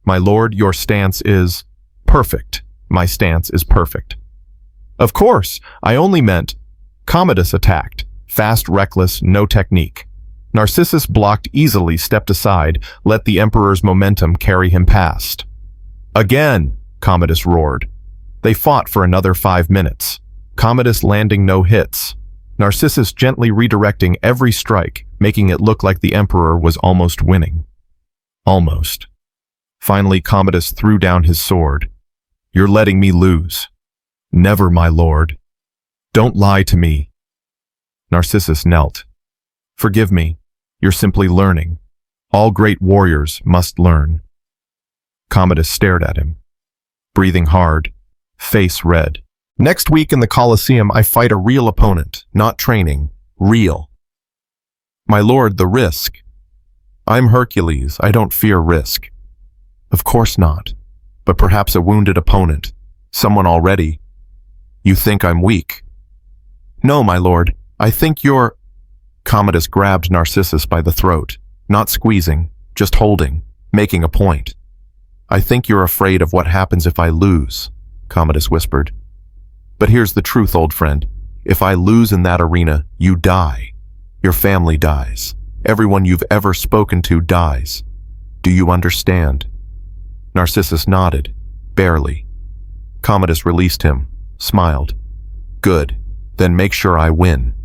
My lord, your stance is perfect. My stance is perfect. Of course, I only meant Commodus attacked. Fast, reckless, no technique. Narcissus blocked easily, stepped aside, let the emperor's momentum carry him past. Again, Commodus roared. They fought for another 5 minutes. Commodus landing no hits. Narcissus gently redirecting every strike, making it look like the emperor was almost winning. Almost. Finally, Commodus threw down his sword. You're letting me lose. Never, my lord. Don't lie to me. Narcissus knelt. Forgive me. You're simply learning. All great warriors must learn. Commodus stared at him, breathing hard, face red. Next week in the Colosseum, I fight a real opponent, not training, real. My lord, the risk. I'm Hercules. I don't fear risk. Of course not, but perhaps a wounded opponent, someone already. You think I'm weak? No, my lord, I think you're... Commodus grabbed Narcissus by the throat, not squeezing, just holding, making a point. I think you're afraid of what happens if I lose, Commodus whispered. But here's the truth, old friend. If I lose in that arena, you die. Your family dies. Everyone you've ever spoken to dies. Do you understand? Narcissus nodded, barely. Commodus released him, smiled. Good, then make sure I win.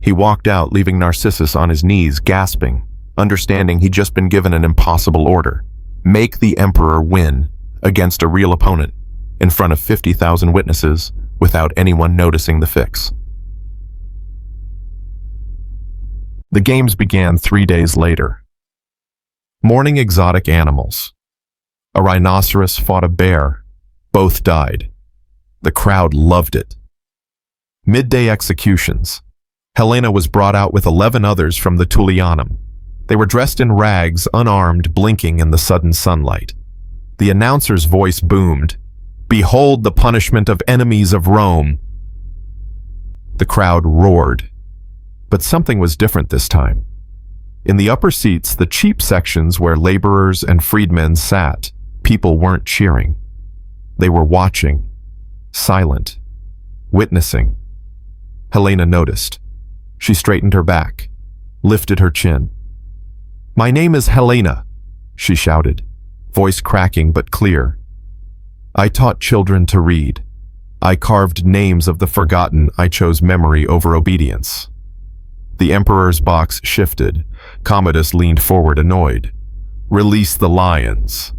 He walked out, leaving Narcissus on his knees, gasping, understanding he'd just been given an impossible order. Make the emperor win against a real opponent in front of 50,000 witnesses without anyone noticing the fix. The games began 3 days later. Morning exotic animals. A rhinoceros fought a bear. Both died. The crowd loved it. Midday executions. Helena was brought out with 11 others from the Tullianum. They were dressed in rags, unarmed, blinking in the sudden sunlight. The announcer's voice boomed, Behold the punishment of enemies of Rome. The crowd roared. But something was different this time. In the upper seats, the cheap sections where laborers and freedmen sat, people weren't cheering. They were watching, silent, witnessing. Helena noticed. She straightened her back, lifted her chin. "My name is Helena," she shouted, voice cracking but clear. "I taught children to read. I carved names of the forgotten. I chose memory over obedience." The Emperor's box shifted. Commodus leaned forward, annoyed. "Release the lions."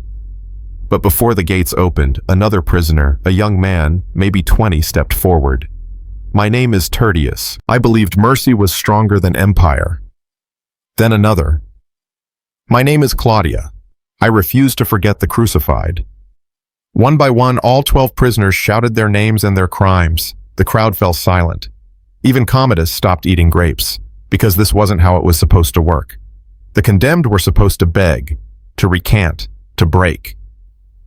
But before the gates opened, another prisoner, a young man, maybe 20, stepped forward. "My name is Tertius. I believed mercy was stronger than empire." Then another. "My name is Claudia. I refuse to forget the crucified." One by one, all 12 prisoners shouted their names and their crimes. The crowd fell silent. Even Commodus stopped eating grapes, because this wasn't how it was supposed to work. The condemned were supposed to beg, to recant, to break.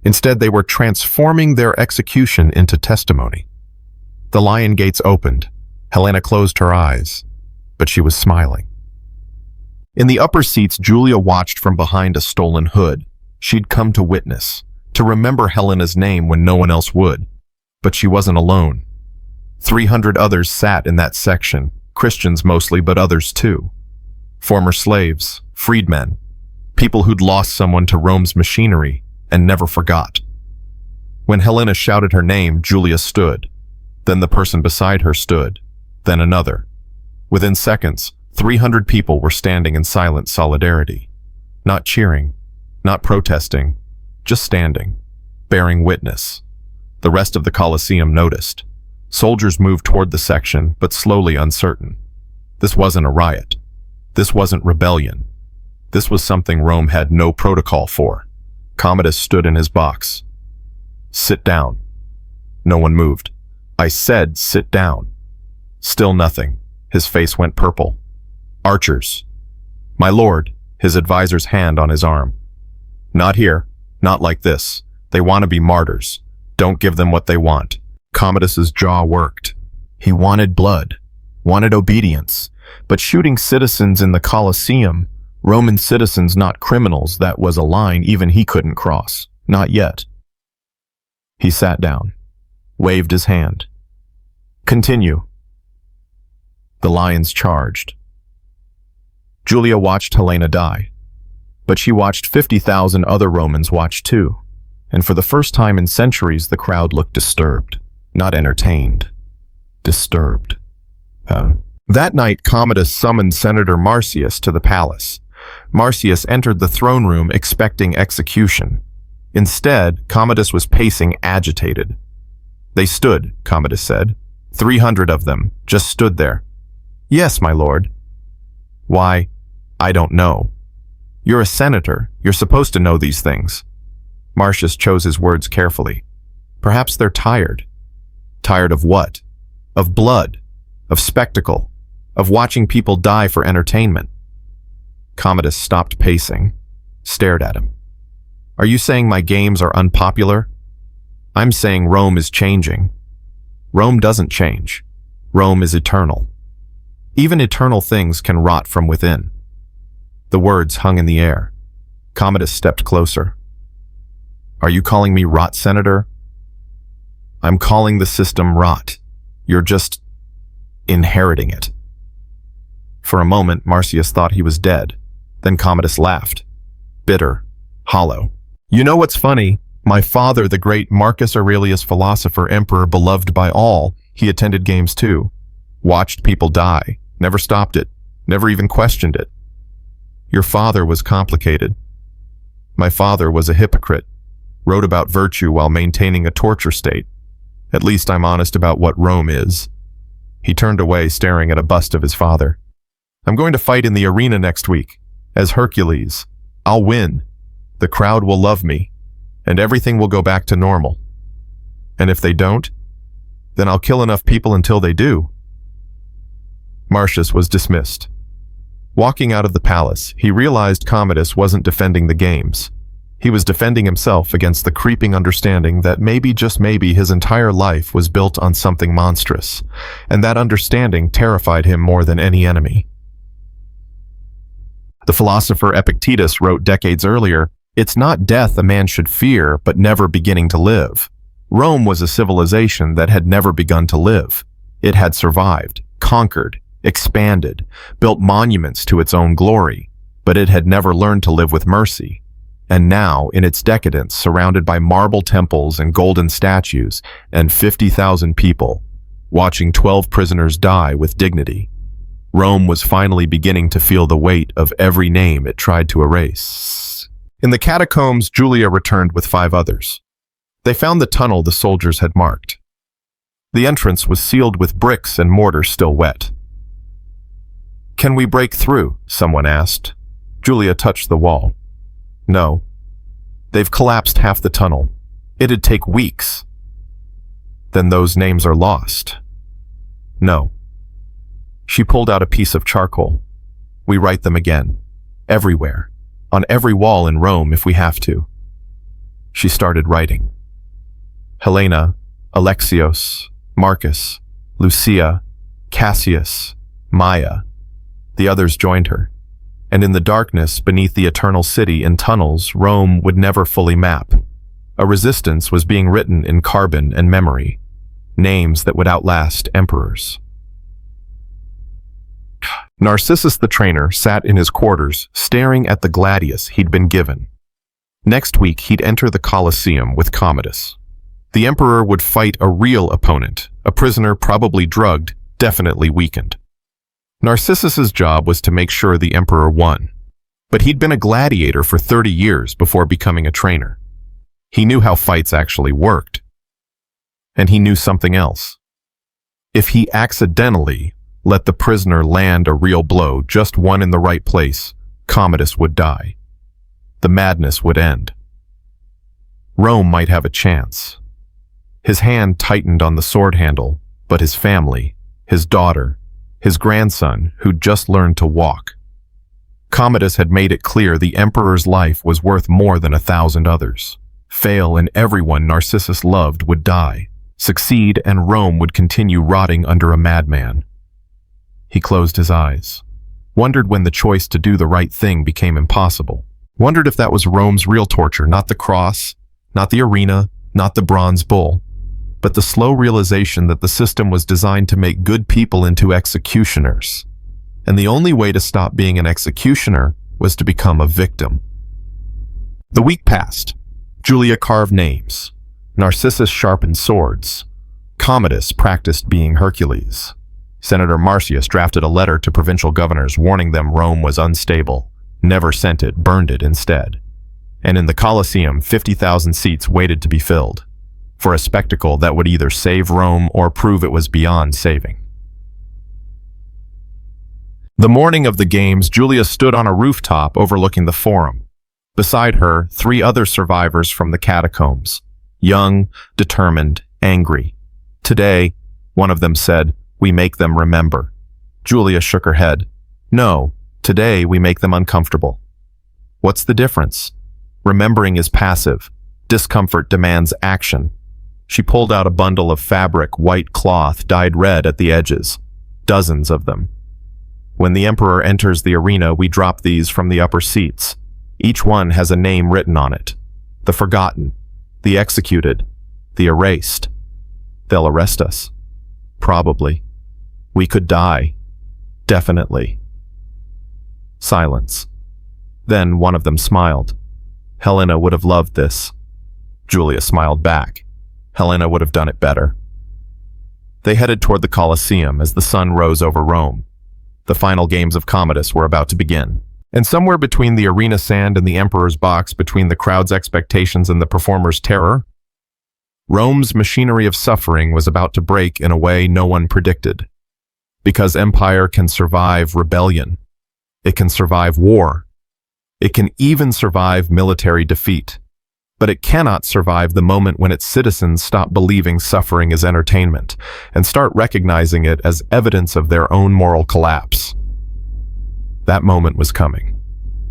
Instead, they were transforming their execution into testimony. The lion gates opened. Helena closed her eyes, but she was smiling. In the upper seats, Julia watched from behind a stolen hood. She'd come to witness, to remember Helena's name when no one else would. But she wasn't alone. 300 others sat in that section, Christians mostly, but others too. Former slaves, freedmen, people who'd lost someone to Rome's machinery and never forgot. When Helena shouted her name, Julia stood. Then the person beside her stood. Then another. Within seconds, 300 people were standing in silent solidarity. Not cheering, not protesting, just standing, bearing witness. The rest of the Colosseum noticed. Soldiers moved toward the section, but slowly, uncertain. This wasn't a riot. This wasn't rebellion. This was something Rome had no protocol for. Commodus stood in his box. "Sit down." No one moved. "I said sit down." Still nothing. His face went purple. "Archers." "My lord," his advisor's hand on his arm. "Not here. Not like this. They want to be martyrs. Don't give them what they want." Commodus's jaw worked. He wanted blood, wanted obedience, but shooting citizens in the Colosseum, Roman citizens, not criminals, that was a line even he couldn't cross. Not yet. He sat down, waved his hand. "Continue." The lions charged. Julia watched Helena die, but she watched 50,000 other Romans watch too, and for the first time in centuries the crowd looked disturbed. Not entertained. Disturbed. That night, Commodus summoned Senator Marcius to the palace. Marcius entered the throne room expecting execution. Instead, Commodus was pacing, agitated. "They stood," Commodus said. 300 of them just stood there. "Yes, my lord." "Why? I don't know." "You're a senator. You're supposed to know these things." Marcius chose his words carefully. "Perhaps they're tired." Tired of what? Of blood, of spectacle, of watching people die for entertainment. Commodus stopped pacing, stared at him. "Are you saying my games are unpopular?" "I'm saying Rome is changing." "Rome doesn't change. Rome is eternal. Even eternal things can rot from within." The words hung in the air. Commodus stepped closer. "Are you calling me rot, Senator?" "I'm calling the system rot. You're just inheriting it." For a moment, Marcius thought he was dead. Then Commodus laughed. Bitter, hollow. "You know what's funny? My father, the great Marcus Aurelius, philosopher, emperor, beloved by all, he attended games too. Watched people die. Never stopped it. Never even questioned it. Your father was complicated. My father was a hypocrite. Wrote about virtue while maintaining a torture state. At least I'm honest about what Rome is." He turned away, staring at a bust of his father. "I'm going to fight in the arena next week. As Hercules. I'll win. The crowd will love me. And everything will go back to normal. And if they don't, then I'll kill enough people until they do." Marcius was dismissed. Walking out of the palace, he realized Commodus wasn't defending the games. He was defending himself against the creeping understanding that maybe, just maybe, his entire life was built on something monstrous, and that understanding terrified him more than any enemy. The philosopher Epictetus wrote decades earlier, "It's not death a man should fear, but never beginning to live." Rome was a civilization that had never begun to live. It had survived, conquered, expanded, built monuments to its own glory, but it had never learned to live with mercy. And now, in its decadence, surrounded by marble temples and golden statues, and 50,000 people, watching 12 prisoners die with dignity, Rome was finally beginning to feel the weight of every name it tried to erase. In the catacombs, Julia returned with 5 others. They found the tunnel the soldiers had marked. The entrance was sealed with bricks and mortar still wet. "Can we break through?" someone asked. Julia touched the wall. "No. They've collapsed half the tunnel. It'd take weeks." "Then those names are lost." "No." She pulled out a piece of charcoal. "We write them again. Everywhere. On every wall in Rome if we have to." She started writing. Helena, Alexios, Marcus, Lucia, Cassius, Maya. The others joined her. And in the darkness beneath the eternal city in tunnels Rome would never fully map. A resistance was being written in carbon and memory, names that would outlast emperors. Narcissus the trainer sat in his quarters, staring at the gladius he'd been given. Next week he'd enter the Colosseum with Commodus. The emperor would fight a real opponent, a prisoner probably drugged, definitely weakened. Narcissus's job was to make sure the emperor won. But he'd been a gladiator for 30 years before becoming a trainer. He knew how fights actually worked. And he knew something else. If he accidentally let the prisoner land a real blow, just one in the right place, Commodus would die. The madness would end. Rome might have a chance. His hand tightened on the sword handle, but his family, his daughter, his grandson, who'd just learned to walk. Commodus had made it clear the emperor's life was worth more than 1,000 others. Fail and everyone Narcissus loved would die. Succeed and Rome would continue rotting under a madman. He closed his eyes. Wondered when the choice to do the right thing became impossible. Wondered if that was Rome's real torture, not the cross, not the arena, not the bronze bull, but the slow realization that the system was designed to make good people into executioners. And the only way to stop being an executioner was to become a victim. The week passed. Julia carved names. Narcissus sharpened swords. Commodus practiced being Hercules. Senator Marcius drafted a letter to provincial governors warning them Rome was unstable. Never sent it, burned it instead. And in the Colosseum, 50,000 seats waited to be filled, for a spectacle that would either save Rome or prove it was beyond saving. The morning of the games, Julia stood on a rooftop overlooking the Forum. Beside her, 3 other survivors from the catacombs. Young, determined, angry. Today, one of them said, "We make them remember." Julia shook her head. "No, today we make them uncomfortable." "What's the difference?" "Remembering is passive. Discomfort demands action." She pulled out a bundle of fabric, white cloth, dyed red at the edges. Dozens of them. "When the emperor enters the arena, we drop these from the upper seats. Each one has a name written on it. The forgotten, the executed, the erased. They'll arrest us. Probably. We could die. Definitely." Silence. Then one of them smiled. Helena would have loved this. Julia smiled back. Helena would have done it better. They headed toward the Colosseum as the sun rose over Rome. The final games of Commodus were about to begin. And somewhere between the arena sand and the emperor's box, between the crowd's expectations and the performer's terror, Rome's machinery of suffering was about to break in a way no one predicted. Because empire can survive rebellion. It can survive war. It can even survive military defeat. But it cannot survive the moment when its citizens stop believing suffering is entertainment and start recognizing it as evidence of their own moral collapse. That moment was coming,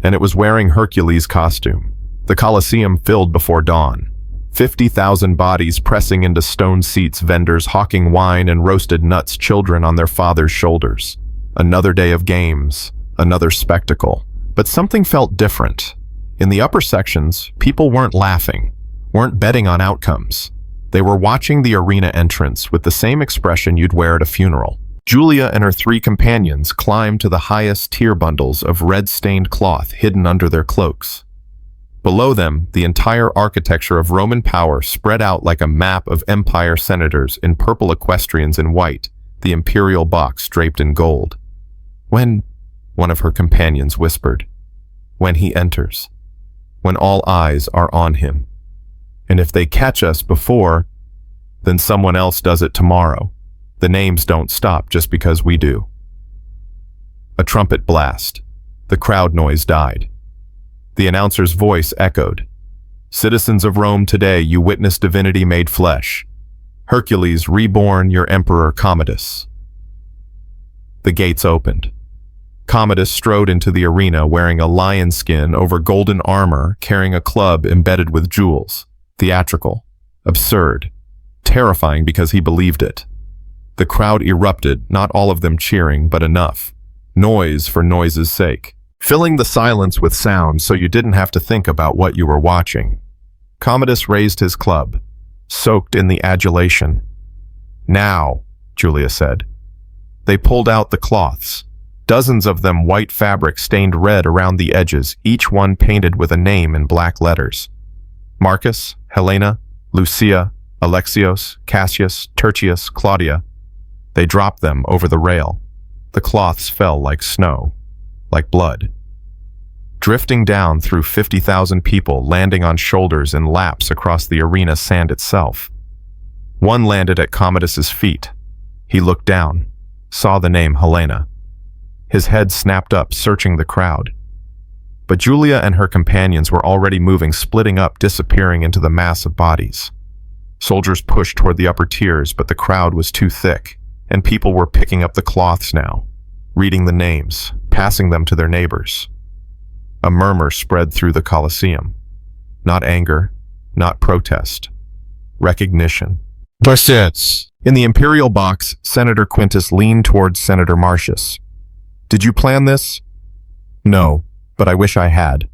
and it was wearing Hercules' costume. The Colosseum filled before dawn. 50,000 bodies pressing into stone seats, vendors hawking wine and roasted nuts, children on their fathers' shoulders. Another day of games, another spectacle. But something felt different. In the upper sections, people weren't laughing, weren't betting on outcomes. They were watching the arena entrance with the same expression you'd wear at a funeral. Julia and her 3 companions climbed to the highest tier bundles of red-stained cloth hidden under their cloaks. Below them, the entire architecture of Roman power spread out like a map of empire senators in purple equestrians in white, the imperial box draped in gold. "When," one of her companions whispered, "when he enters. When all eyes are on him. And if they catch us before, then someone else does it tomorrow. The names don't stop just because we do." A trumpet blast. The crowd noise died. The announcer's voice echoed. "Citizens of Rome, today you witness divinity made flesh. Hercules reborn your emperor Commodus." The gates opened. Commodus strode into the arena wearing a lion skin over golden armor, carrying a club embedded with jewels. Theatrical, absurd, terrifying because he believed it. The crowd erupted, not all of them cheering, but enough. Noise for noise's sake, filling the silence with sound so you didn't have to think about what you were watching. Commodus raised his club, soaked in the adulation. "Now," Julia said. They pulled out the cloths. Dozens of them white fabric stained red around the edges, each one painted with a name in black letters. Marcus, Helena, Lucia, Alexios, Cassius, Tertius, Claudia. They dropped them over the rail. The cloths fell like snow, like blood. Drifting down through 50,000 people, landing on shoulders in laps across the arena sand itself. One landed at Commodus's feet. He looked down, saw the name Helena. His head snapped up, searching the crowd. But Julia and her companions were already moving, splitting up, disappearing into the mass of bodies. Soldiers pushed toward the upper tiers, but the crowd was too thick, and people were picking up the cloths now, reading the names, passing them to their neighbors. A murmur spread through the Colosseum. Not anger, not protest. Recognition. Bestias. In the imperial box, Senator Quintus leaned towards Senator Marcius. "Did you plan this?" "No, but I wish I had."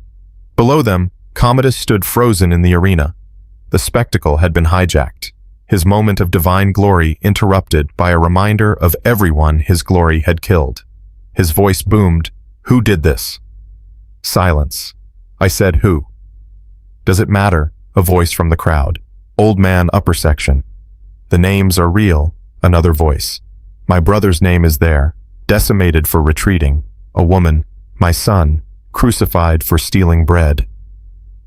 Below them, Commodus stood frozen in the arena. The spectacle had been hijacked, his moment of divine glory interrupted by a reminder of everyone his glory had killed. His voice boomed, "Who did this?" Silence. I said, "Who?" "Does it matter?" A voice from the crowd. "Old man, upper section." "The names are real," another voice. "My brother's name is there, decimated for retreating. A woman, my son, crucified for stealing bread."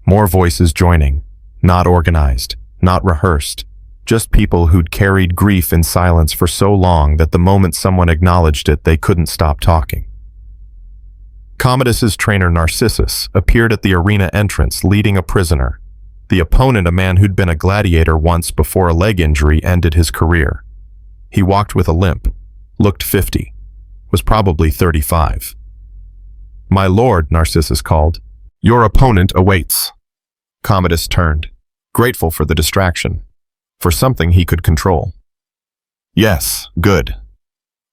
More voices joining, not organized, not rehearsed, just people who'd carried grief in silence for so long that the moment someone acknowledged it, they couldn't stop talking. Commodus's trainer Narcissus appeared at the arena entrance leading a prisoner. The opponent, a man who'd been a gladiator once before a leg injury ended his career. He walked with a limp, looked 50, was probably 35. "My lord," Narcissus called, "your opponent awaits." Commodus turned, grateful for the distraction, for something he could control. "Yes, good.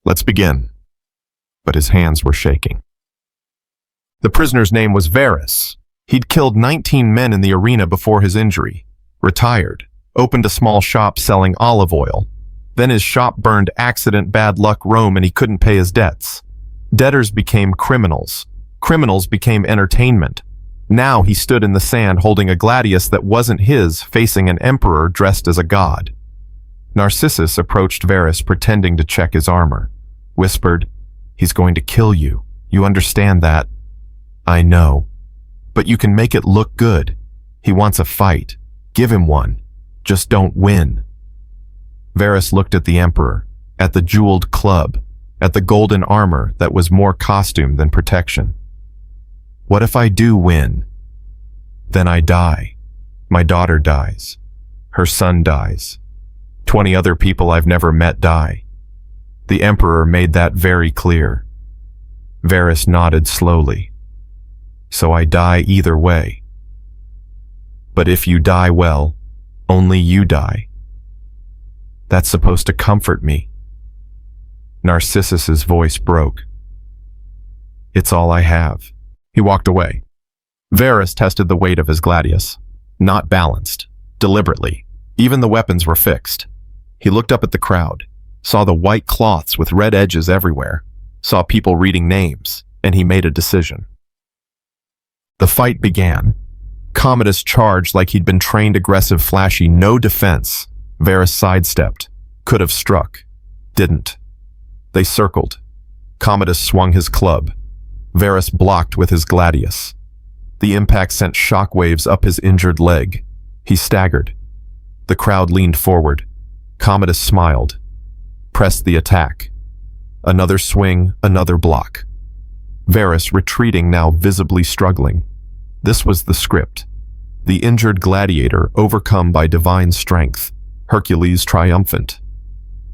Let's begin." But his hands were shaking. The prisoner's name was Varus. He'd killed 19 men in the arena before his injury, retired, opened a small shop selling olive oil. Then his shop burned, accident, bad luck, Rome, and he couldn't pay his debts. Debtors became criminals. Criminals became entertainment. Now he stood in the sand holding a gladius that wasn't his, facing an emperor dressed as a god. Narcissus approached Varus, pretending to check his armor. Whispered, "He's going to kill you. You understand that?" "I know. But you can make it look good. He wants a fight. Give him one. Just don't win." Varus looked at the emperor, at the jeweled club, at the golden armor that was more costume than protection. "What if I do win? Then I die. My daughter dies. Her son dies. 20 other people I've never met die." The emperor made that very clear. Varus nodded slowly. "So I die either way. But if you die well, only you die. That's supposed to comfort me." Narcissus's voice broke. "It's all I have." He walked away. Varus tested the weight of his gladius. Not balanced, deliberately. Even the weapons were fixed. He looked up at the crowd. saw the white cloths with red edges everywhere, saw people reading names, and he made a decision. The fight began. Commodus charged like he'd been trained aggressive, flashy, no defense. Verus sidestepped, could have struck, didn't. They circled. Commodus swung his club. Verus blocked with his gladius. The impact sent shockwaves up his injured leg. He staggered. The crowd leaned forward. Commodus smiled. Pressed the attack. Another swing, another block. Verus retreating, now visibly struggling. This was the script. The injured gladiator overcome by divine strength. Hercules triumphant.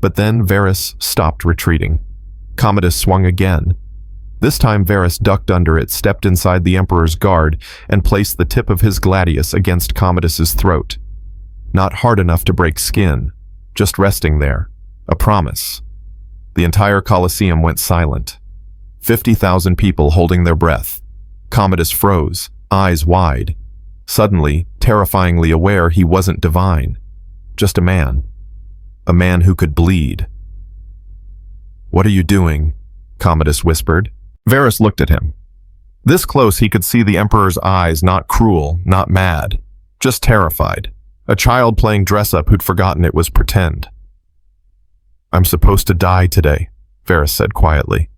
But then Verus stopped retreating. Commodus swung again. This time Verus ducked under it, stepped inside the emperor's guard, and placed the tip of his gladius against Commodus's throat. Not hard enough to break skin, just resting there. A promise. The entire Colosseum went silent. 50,000 people holding their breath. Commodus froze, eyes wide. Suddenly, terrifyingly aware he wasn't divine. Just a man. A man who could bleed. "What are you doing?" Commodus whispered. Verus looked at him. This close he could see the emperor's eyes, not cruel, not mad, just terrified. A child playing dress-up who'd forgotten it was pretend. "I'm supposed to die today," Verus said quietly.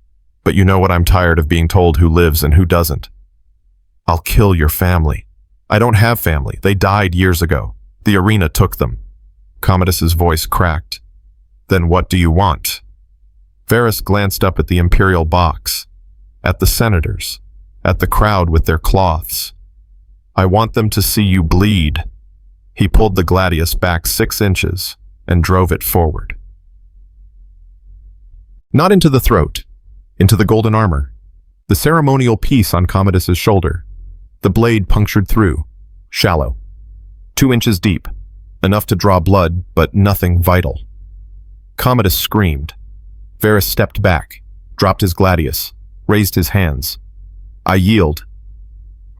"But you know what, I'm tired of being told who lives and who doesn't. I'll kill your family." "I don't have family. They died years ago. The arena took them." Commodus's voice cracked. "Then what do you want?" Verus glanced up at the imperial box, at the senators, at the crowd with their cloths. "I want them to see you bleed." He pulled the gladius back 6 inches and drove it forward. Not into the throat, into the golden armor. The ceremonial piece on Commodus's shoulder. The blade punctured through, shallow, 2 inches deep, enough to draw blood, but nothing vital. Commodus screamed. Verus stepped back, dropped his gladius, raised his hands. "I yield."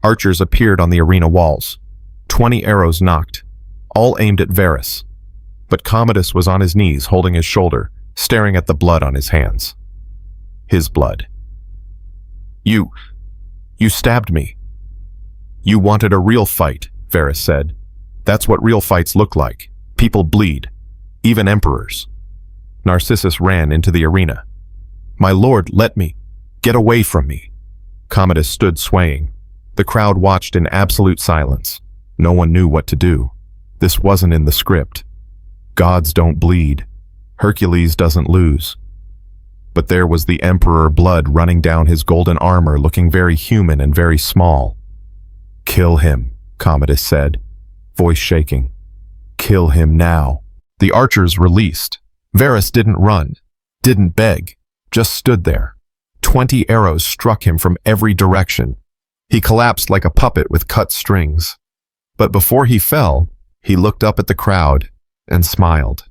Archers appeared on the arena walls. 20 arrows knocked, all aimed at Verus. But Commodus was on his knees, holding his shoulder, staring at the blood on his hands. His blood. You stabbed me." "You wanted a real fight," Verus said. "That's what real fights look like. People bleed, even emperors." Narcissus ran into the arena. "My lord, let me. Get away from me." Commodus stood swaying. The crowd watched in absolute silence. No one knew what to do. This wasn't in the script. Gods don't bleed. Hercules doesn't lose. But there was the emperor, blood running down his golden armor, looking very human and very small. "Kill him," Commodus said, voice shaking. "Kill him now." The archers released. Verus didn't run, didn't beg, just stood there. 20 arrows struck him from every direction. He collapsed like a puppet with cut strings. But before he fell, he looked up at the crowd and smiled.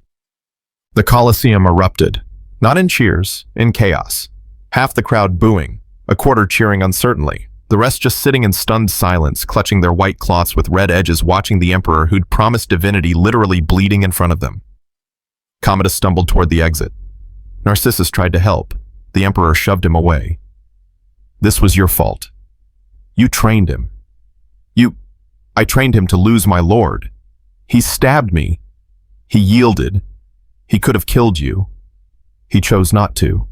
The Colosseum erupted, not in cheers, in chaos. Half the crowd booing, a quarter cheering uncertainly, the rest just sitting in stunned silence, clutching their white cloths with red edges, watching the emperor who'd promised divinity literally bleeding in front of them. Commodus stumbled toward the exit. Narcissus tried to help. The emperor shoved him away. "This was your fault. You trained him. I trained him to lose my lord. He stabbed me. He yielded. He could have killed you. He chose not to."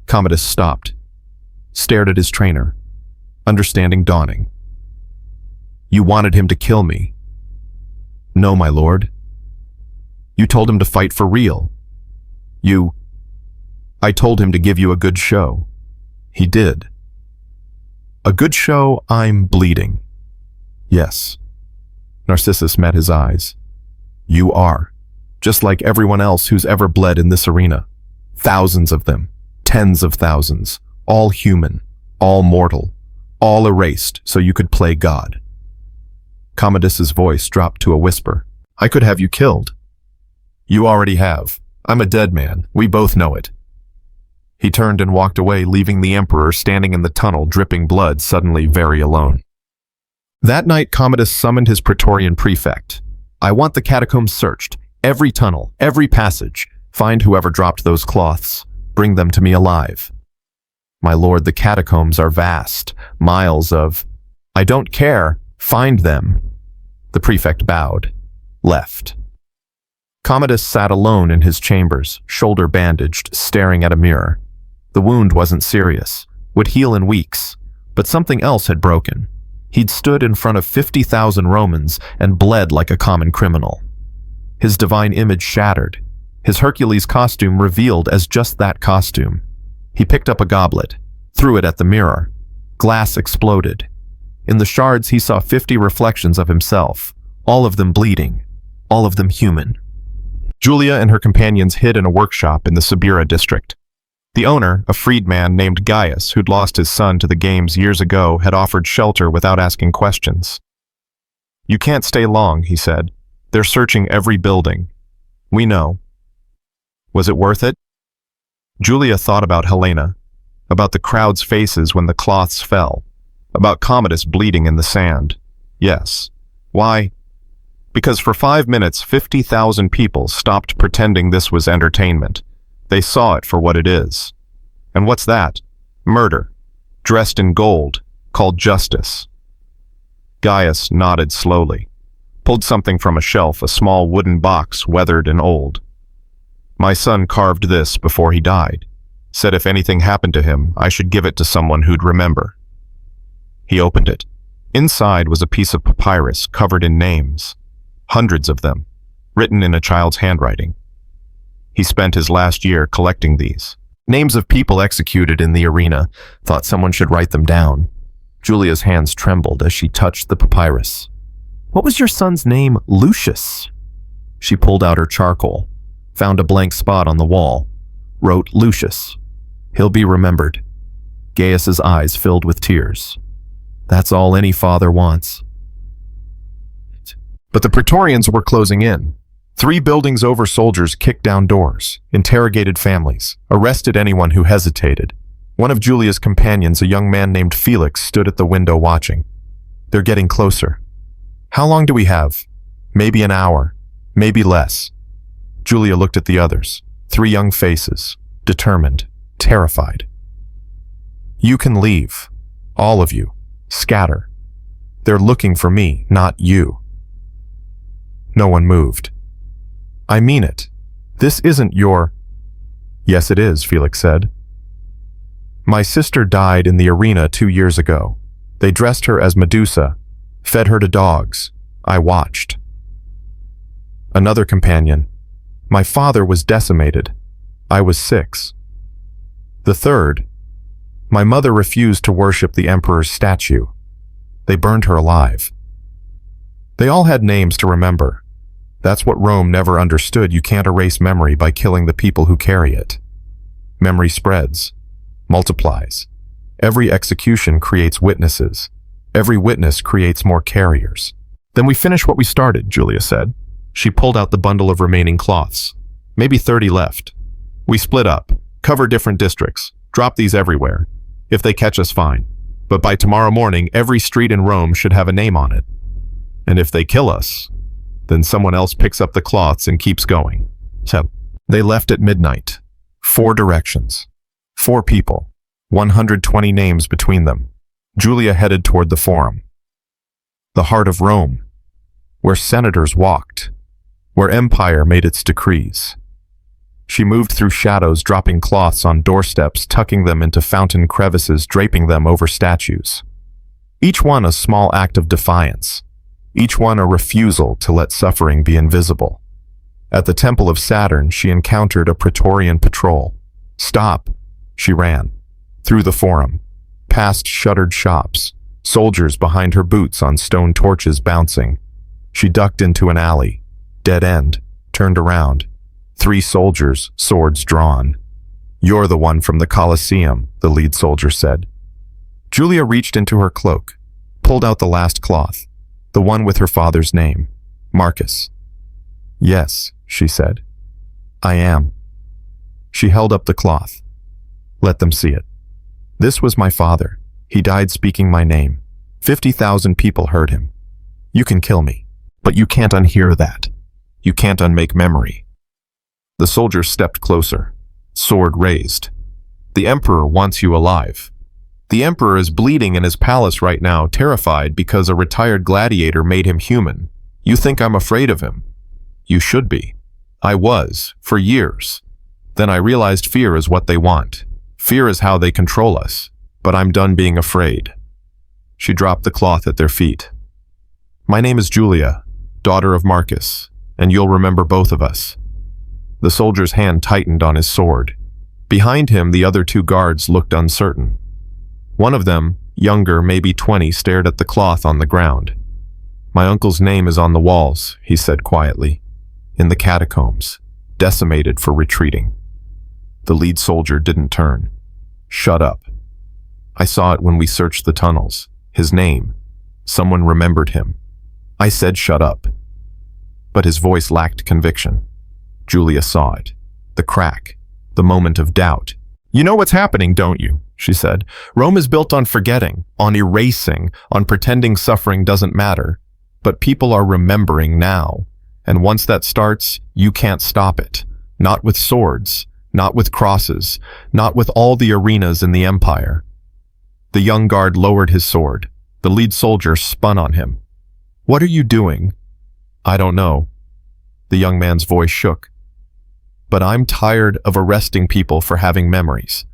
Commodus stopped, stared at his trainer, understanding dawning. "You wanted him to kill me." "No, my lord. You told him to fight for real. I told him to give you a good show. He did. A good show. I'm bleeding." "Yes." Narcissus met his eyes. "You are, just like everyone else who's ever bled in this arena. Thousands of them, tens of thousands, all human, all mortal, all erased so you could play God." Commodus's voice dropped to a whisper. "I could have you killed." "You already have. I'm a dead man. We both know it." He turned and walked away, leaving the emperor standing in the tunnel, dripping blood, suddenly very alone. That night, Commodus summoned his Praetorian prefect. "I want the catacombs searched, every tunnel, every passage. Find whoever dropped those cloths. Bring them to me alive. My lord, the catacombs are vast, miles of... I don't care. Find them. The prefect bowed, left. Commodus sat alone in his chambers, shoulder bandaged, staring at a mirror. The wound wasn't serious, would heal in weeks, but something else had broken. He'd stood in front of 50,000 Romans and bled like a common criminal. His divine image shattered, his Hercules costume revealed as just that costume. He picked up a goblet, threw it at the mirror. Glass exploded. In the shards he saw 50 reflections of himself, all of them bleeding, all of them human. Julia and her companions hid in a workshop in the Subura district. The owner, a freedman named Gaius, who'd lost his son to the games years ago, had offered shelter without asking questions. "You can't stay long," he said. "They're searching every building. We know." Was it worth it? Julia thought about Helena, about the crowd's faces when the cloths fell, about Commodus bleeding in the sand. Yes. Why? Because for 5 minutes, 50,000 people stopped pretending this was entertainment. They saw it for what it is. And what's that? Murder, dressed in gold, called justice. Gaius nodded slowly, pulled something from a shelf, a small wooden box, weathered and old. "My son carved this before he died. Said if anything happened to him, I should give it to someone who'd remember." He opened it. Inside was a piece of papyrus covered in names, hundreds of them, written in a child's handwriting. He spent his last year collecting these. Names of people executed in the arena, thought someone should write them down. Julia's hands trembled as she touched the papyrus. "What was your son's name? Lucius?" She pulled out her charcoal, found a blank spot on the wall, wrote Lucius. "He'll be remembered." Gaius's eyes filled with tears. That's all any father wants. But the Praetorians were closing in. 3 buildings over, soldiers kicked down doors, interrogated families, arrested anyone who hesitated. One of Julia's companions, a young man named Felix, stood at the window watching. "They're getting closer." "How long do we have?" "Maybe an hour, maybe less." Julia looked at the others. 3 young faces, determined, terrified. "You can leave. All of you. Scatter. They're looking for me, not you." No one moved. "I mean it. This isn't your..." "Yes, it is," Felix said. "My sister died in the arena 2 years ago. They dressed her as Medusa, fed her to dogs. I watched." Another companion. "My father was decimated. I was 6. The third. My mother refused to worship the emperor's statue. They burned her alive." They all had names to remember. That's what Rome never understood. You can't erase memory by killing the people who carry it. Memory spreads, multiplies. Every execution creates witnesses. Every witness creates more carriers. "Then we finish what we started," Julia said. She pulled out the bundle of remaining cloths. "Maybe 30 left. We split up, cover different districts, drop these everywhere. If they catch us, fine. But by tomorrow morning, every street in Rome should have a name on it. And if they kill us, then someone else picks up the cloths and keeps going." So they left at midnight. 4 directions. 4 people. 120 names between them. Julia headed toward the Forum. The heart of Rome, where senators walked, where empire made its decrees. She moved through shadows, dropping cloths on doorsteps, tucking them into fountain crevices, draping them over statues. Each one a small act of defiance. Each one a refusal to let suffering be invisible. At the Temple of Saturn, she encountered a Praetorian patrol. "Stop!" She ran. Through the Forum, past shuttered shops, soldiers behind her boots on stone torches bouncing. She ducked into an alley. Dead end. Turned around. 3 soldiers, swords drawn. "You're the one from the Colosseum," the lead soldier said. Julia reached into her cloak, pulled out the last cloth, the one with her father's name, Marcus. "Yes," she said. "I am." She held up the cloth. "Let them see it. This was my father. He died speaking my name. 50,000 people heard him. You can kill me, but you can't unhear that. You can't unmake memory. The soldier stepped closer, sword raised. The Emperor wants you alive. The Emperor is bleeding in his palace right now, terrified because a retired gladiator made him human. You think I'm afraid of him? You should be. I was, for years. Then I realized fear is what they want. Fear is how they control us. But I'm done being afraid. She dropped the cloth at their feet. My name is Julia, daughter of Marcus, and you'll remember both of us. The soldier's hand tightened on his sword. Behind him, the other two guards looked uncertain. One of them, younger, maybe 20, stared at the cloth on the ground. My uncle's name is on the walls, he said quietly. In the catacombs, decimated for retreating. The lead soldier didn't turn. Shut up. I saw it when we searched the tunnels. His name. Someone remembered him. I said shut up. But his voice lacked conviction. Julia saw it. The crack. The moment of doubt. You know what's happening, don't you? She said. Rome is built on forgetting, on erasing, on pretending suffering doesn't matter. But people are remembering now. And once that starts, you can't stop it. Not with swords. Not with crosses. Not with all the arenas in the empire. The young guard lowered his sword. The lead soldier spun on him. What are you doing? I don't know. The young man's voice shook. But I'm tired of arresting people for having memories.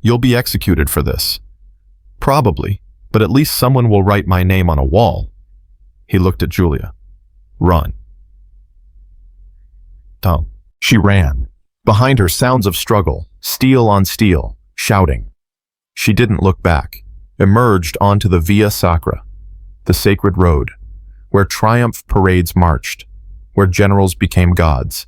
You'll be executed for this. Probably, but at least someone will write my name on a wall. He looked at Julia. Run. Tom. She ran. Behind her, sounds of struggle, steel on steel, shouting. She didn't look back, emerged onto the Via Sacra, the sacred road, where triumph parades marched, where generals became gods.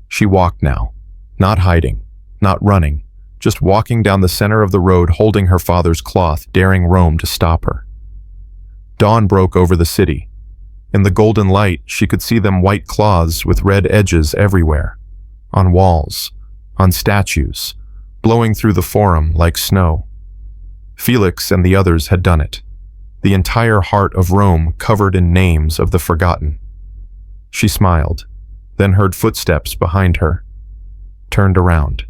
She walked now, not hiding, not running, just walking down the center of the road holding her father's cloth, daring Rome to stop her. Dawn broke over the city. In the golden light, she could see them white cloths with red edges everywhere, on walls, on statues, blowing through the forum like snow. Felix and the others had done it. The entire heart of Rome covered in names of the forgotten. She smiled, then heard footsteps behind her. Turned around.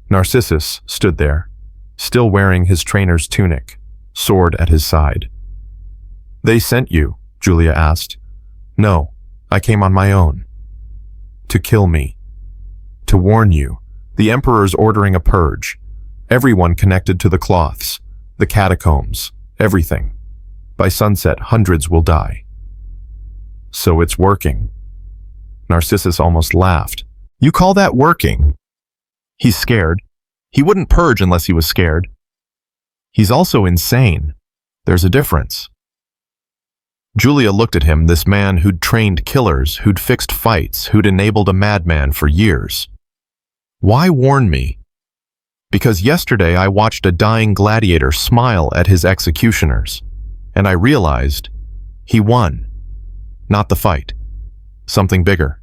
Narcissus stood there, still wearing his trainer's tunic, sword at his side. They sent you, Julia asked. No, I came on my own. To kill me. To warn you. The Emperor's ordering a purge. Everyone connected to the cloths. The catacombs, everything. By sunset, hundreds will die. So it's working. Narcissus almost laughed. You call that working? He's scared. He wouldn't purge unless he was scared. He's also insane. There's a difference. Julia looked at him, this man who'd trained killers, who'd fixed fights, who'd enabled a madman for years. Why warn me? Because yesterday I watched a dying gladiator smile at his executioners, and I realized he won. Not the fight. Something bigger.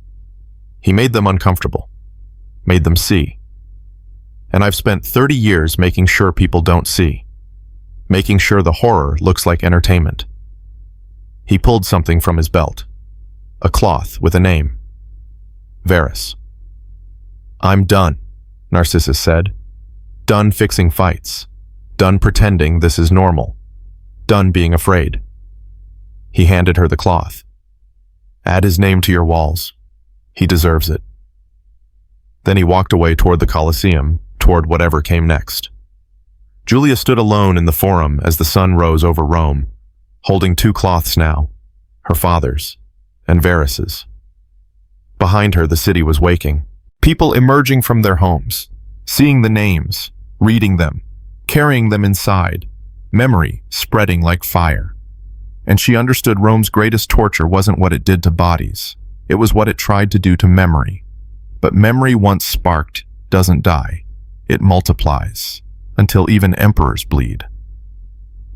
He made them uncomfortable. Made them see. And I've spent 30 years making sure people don't see. Making sure the horror looks like entertainment. He pulled something from his belt. A cloth with a name. Varus. I'm done, Narcissus said. Done fixing fights. Done pretending this is normal. Done being afraid. He handed her the cloth. Add his name to your walls. He deserves it. Then he walked away toward the Colosseum, toward whatever came next. Julia stood alone in the forum as the sun rose over Rome, holding two cloths now, her father's and Varus's. Behind her, the city was waking. People emerging from their homes, seeing the names, reading them, carrying them inside, memory spreading like fire. And she understood Rome's greatest torture wasn't what it did to bodies. It was what it tried to do to memory. But memory once sparked doesn't die. It multiplies, until even emperors bleed.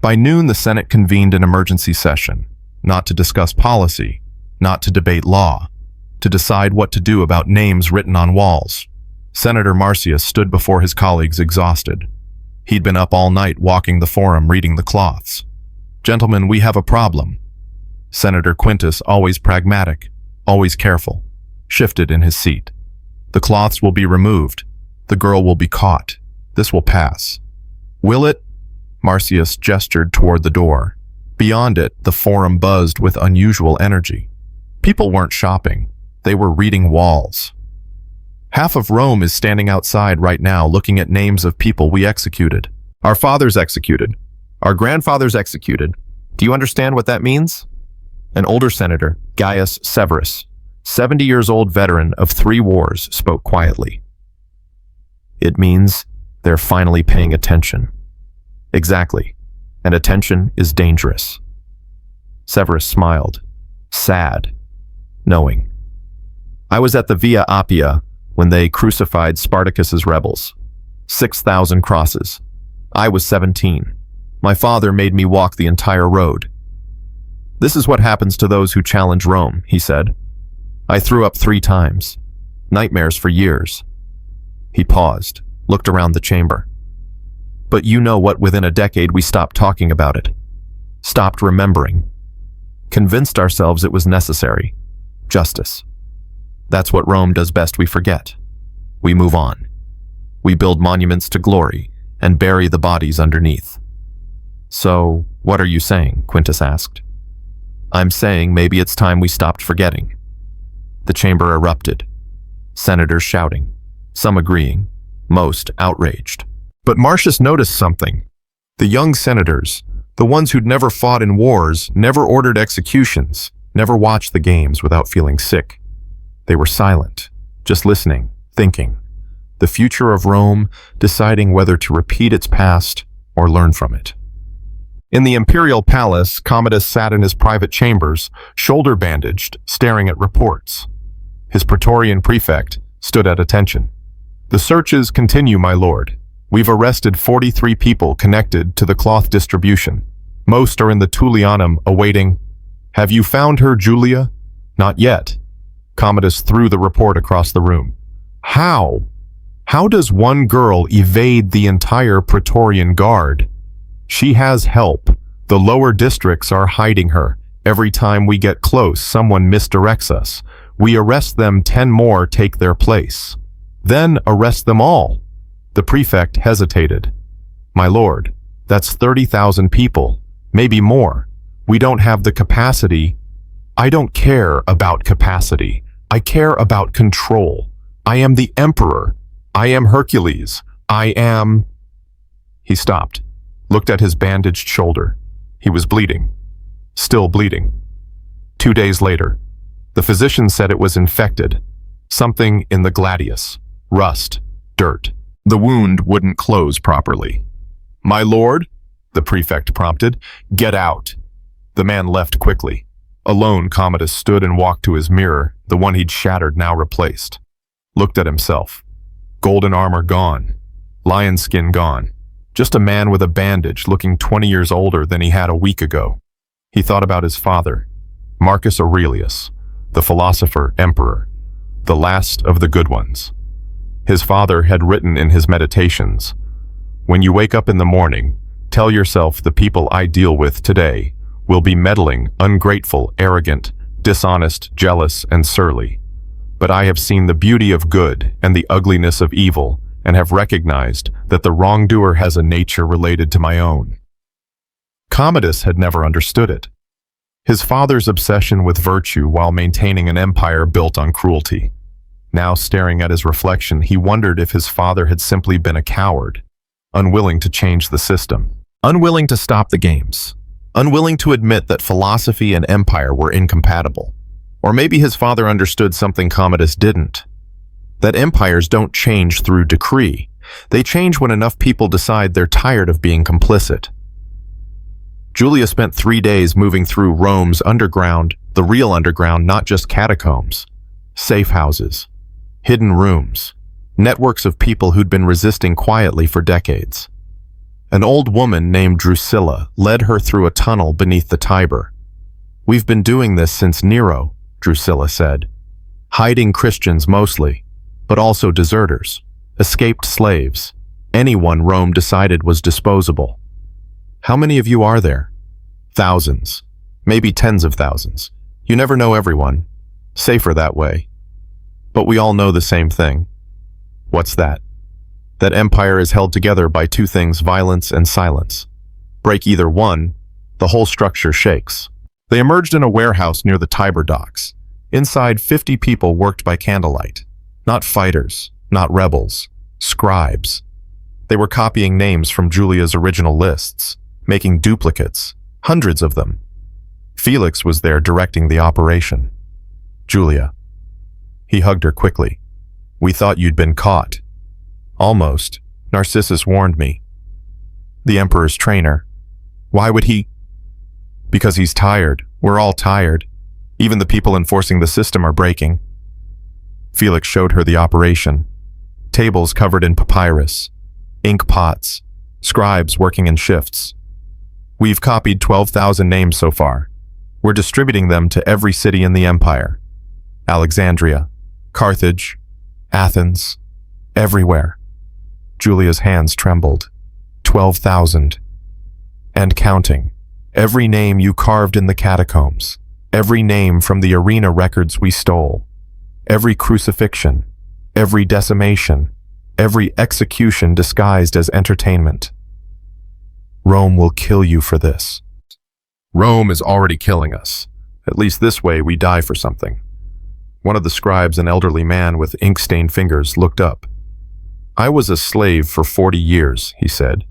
By noon, the Senate convened an emergency session, not to discuss policy, not to debate law, to decide what to do about names written on walls. Senator Marcius stood before his colleagues exhausted. He'd been up all night walking the forum reading the cloths. Gentlemen, we have a problem. Senator Quintus, always pragmatic, always careful, shifted in his seat. The cloths will be removed. The girl will be caught. This will pass. Will it? Marcius gestured toward the door. Beyond it, the forum buzzed with unusual energy. People weren't shopping. They were reading walls. Half of Rome is standing outside right now looking at names of people we executed. Our fathers executed. Our grandfathers executed. Do you understand what that means? An older senator, Gaius Severus, 70 years old veteran of 3 wars, spoke quietly. It means they're finally paying attention. Exactly. And attention is dangerous. Severus smiled, sad, knowing. I was at the Via Appia when they crucified Spartacus's rebels. 6,000 crosses. I was 17. My father made me walk the entire road. This is what happens to those who challenge Rome, he said. I threw up 3 times. Nightmares for years. He paused, looked around the chamber. But you know what, within a decade we stopped talking about it. Stopped remembering. Convinced ourselves it was necessary. Justice. That's what Rome does best. We forget. We move on. We build monuments to glory and bury the bodies underneath. So, what are you saying? Quintus asked. I'm saying maybe it's time we stopped forgetting. The chamber erupted. Senators shouting. Some agreeing. Most outraged. But Marcius noticed something. The young senators, the ones who'd never fought in wars, never ordered executions, never watched the games without feeling sick. They were silent, just listening, thinking. The future of Rome, deciding whether to repeat its past or learn from it. In the imperial palace, Commodus sat in his private chambers, shoulder bandaged, staring at reports. His praetorian prefect stood at attention. The searches continue, my lord. We've arrested 43 people connected to the cloth distribution. Most are in the Tullianum awaiting. Have you found her, Julia? Not yet. Commodus threw the report across the room. How? How does one girl evade the entire Praetorian Guard? She has help. The lower districts are hiding her. Every time we get close, someone misdirects us. We arrest them, 10 more take their place. Then arrest them all. The prefect hesitated. My lord, that's 30,000 people, maybe more. We don't have the capacity. I don't care about capacity. I care about control. I am the emperor. I am Hercules. I am... He stopped, looked at his bandaged shoulder. He was bleeding. Still bleeding. 2 days later, the physician said it was infected. Something in the gladius. Rust. Dirt. The wound wouldn't close properly. My lord, the prefect prompted, get out. The man left quickly. Alone, Commodus stood and walked to his mirror, the one he'd shattered now replaced. Looked at himself. Golden armor gone. Lion skin gone. Just a man with a bandage looking 20 years older than he had a week ago. He thought about his father, Marcus Aurelius, the philosopher emperor, the last of the good ones. His father had written in his meditations, when you wake up in the morning, tell yourself the people I deal with today will be meddling, ungrateful, arrogant, dishonest, jealous, and surly. But I have seen the beauty of good and the ugliness of evil and have recognized that the wrongdoer has a nature related to my own. Commodus had never understood it. His father's obsession with virtue while maintaining an empire built on cruelty. Now, staring at his reflection, he wondered if his father had simply been a coward, unwilling to change the system, unwilling to stop the games, unwilling to admit that philosophy and empire were incompatible. Or maybe his father understood something Commodus didn't, that empires don't change through decree. They change when enough people decide they're tired of being complicit. Julia spent 3 days moving through Rome's underground, the real underground, not just catacombs, safe houses, hidden rooms, networks of people who'd been resisting quietly for decades. An old woman named Drusilla led her through a tunnel beneath the Tiber. We've been doing this since Nero, Drusilla said, hiding Christians mostly, but also deserters, escaped slaves, anyone Rome decided was disposable. How many of you are there? Thousands, maybe tens of thousands. You never know everyone. Safer that way. But we all know the same thing. What's that? That empire is held together by two things: violence and silence. Break either one, the whole structure shakes. They emerged in a warehouse near the Tiber docks. Inside, 50 people worked by candlelight. Not fighters, not rebels, scribes. They were copying names from Julia's original lists, making duplicates, hundreds of them. Felix was there directing the operation. Julia. He hugged her quickly. We thought you'd been caught. Almost. Narcissus warned me. The Emperor's trainer. Why would he? Because he's tired. We're all tired. Even the people enforcing the system are breaking. Felix showed her the operation. Tables covered in papyrus, ink pots, scribes working in shifts. We've copied 12,000 names so far. We're distributing them to every city in the empire. Alexandria, Carthage, Athens, everywhere. Julia's hands trembled. 12,000. And counting. Every name you carved in the catacombs. Every name from the arena records we stole. Every crucifixion. Every decimation. Every execution disguised as entertainment. Rome will kill you for this. Rome is already killing us. At least this way we die for something. One of the scribes, an elderly man with ink-stained fingers, looked up. I was a slave for 40 years, he said.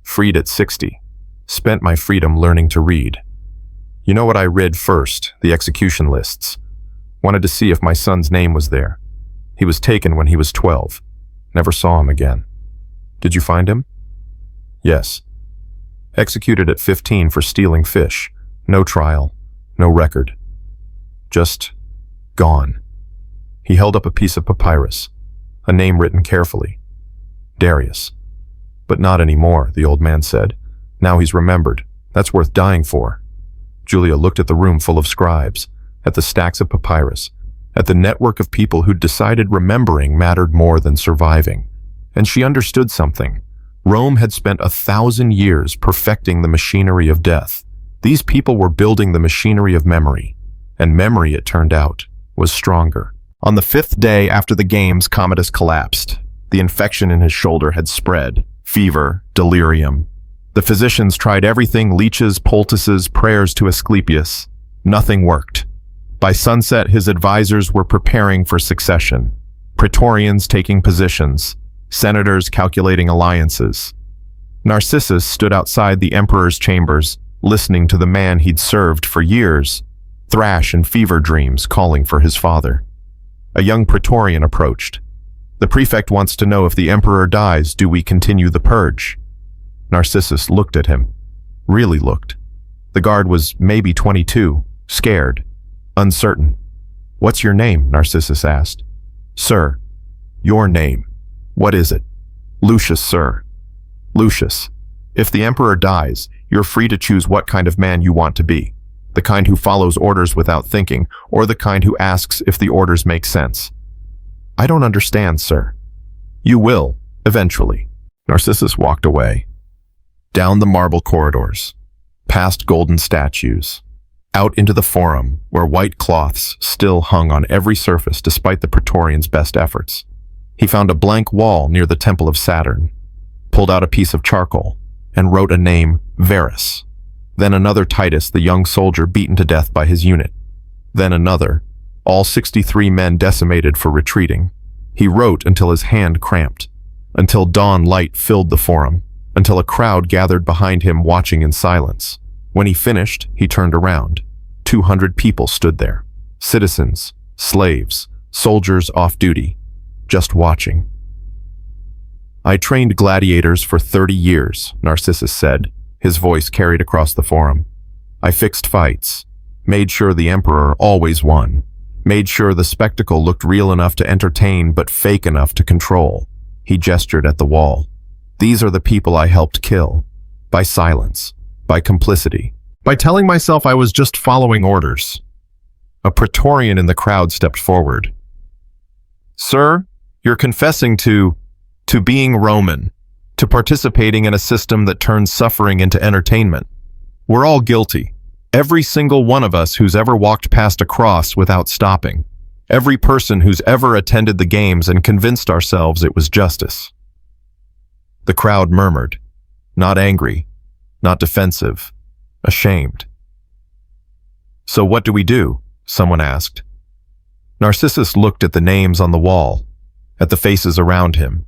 Freed at 60. Spent my freedom learning to read. You know what I read first? The execution lists. Wanted to see if my son's name was there. He was taken when he was 12. Never saw him again. Did you find him? Yes. Executed at 15 for stealing fish. No trial. No record. Just gone. He held up a piece of papyrus. A name written carefully. Darius. But not anymore, the old man said. Now he's remembered. That's worth dying for. Julia looked at the room full of scribes, at the stacks of papyrus, at the network of people who'd decided remembering mattered more than surviving. And she understood something. Rome had spent 1,000 years perfecting the machinery of death. These people were building the machinery of memory. And memory, it turned out, was stronger. On the 5th day after the games, Commodus collapsed. The infection in his shoulder had spread. Fever, delirium. The physicians tried everything: leeches, poultices, prayers to Asclepius. Nothing worked. By sunset, his advisors were preparing for succession. Praetorians taking positions. Senators calculating alliances. Narcissus stood outside the emperor's chambers, listening to the man he'd served for years, thrash and fever dreams calling for his father. A young Praetorian approached. The prefect wants to know if the emperor dies, do we continue the purge? Narcissus looked at him. Really looked. The guard was maybe 22, scared, uncertain. What's your name? Narcissus asked. Sir. Your name. What is it? Lucius, sir. Lucius. If the emperor dies, you're free to choose what kind of man you want to be. The kind who follows orders without thinking, or the kind who asks if the orders make sense. I don't understand, sir. You will, eventually. Narcissus walked away. Down the marble corridors, past golden statues, out into the forum where white cloths still hung on every surface despite the Praetorians' best efforts. He found a blank wall near the Temple of Saturn, pulled out a piece of charcoal, and wrote a name, Verus. Then another Titus, the young soldier beaten to death by his unit. Then another, all 63 men decimated for retreating. He wrote until his hand cramped, until dawn light filled the forum, until a crowd gathered behind him watching in silence. When he finished, he turned around. 200 people stood there. Citizens, slaves, soldiers off duty, just watching. I trained gladiators for 30 years, Narcissus said, his voice carried across the forum. I fixed fights, made sure the emperor always won, made sure the spectacle looked real enough to entertain but fake enough to control. He gestured at the wall. These are the people I helped kill. By silence. By complicity. By telling myself I was just following orders. A Praetorian in the crowd stepped forward. Sir, you're confessing to being Roman, to participating in a system that turns suffering into entertainment. We're all guilty. Every single one of us who's ever walked past a cross without stopping. Every person who's ever attended the games and convinced ourselves it was justice. The crowd murmured, not angry, not defensive, ashamed. So what do we do? Someone asked. Narcissus looked at the names on the wall, at the faces around him,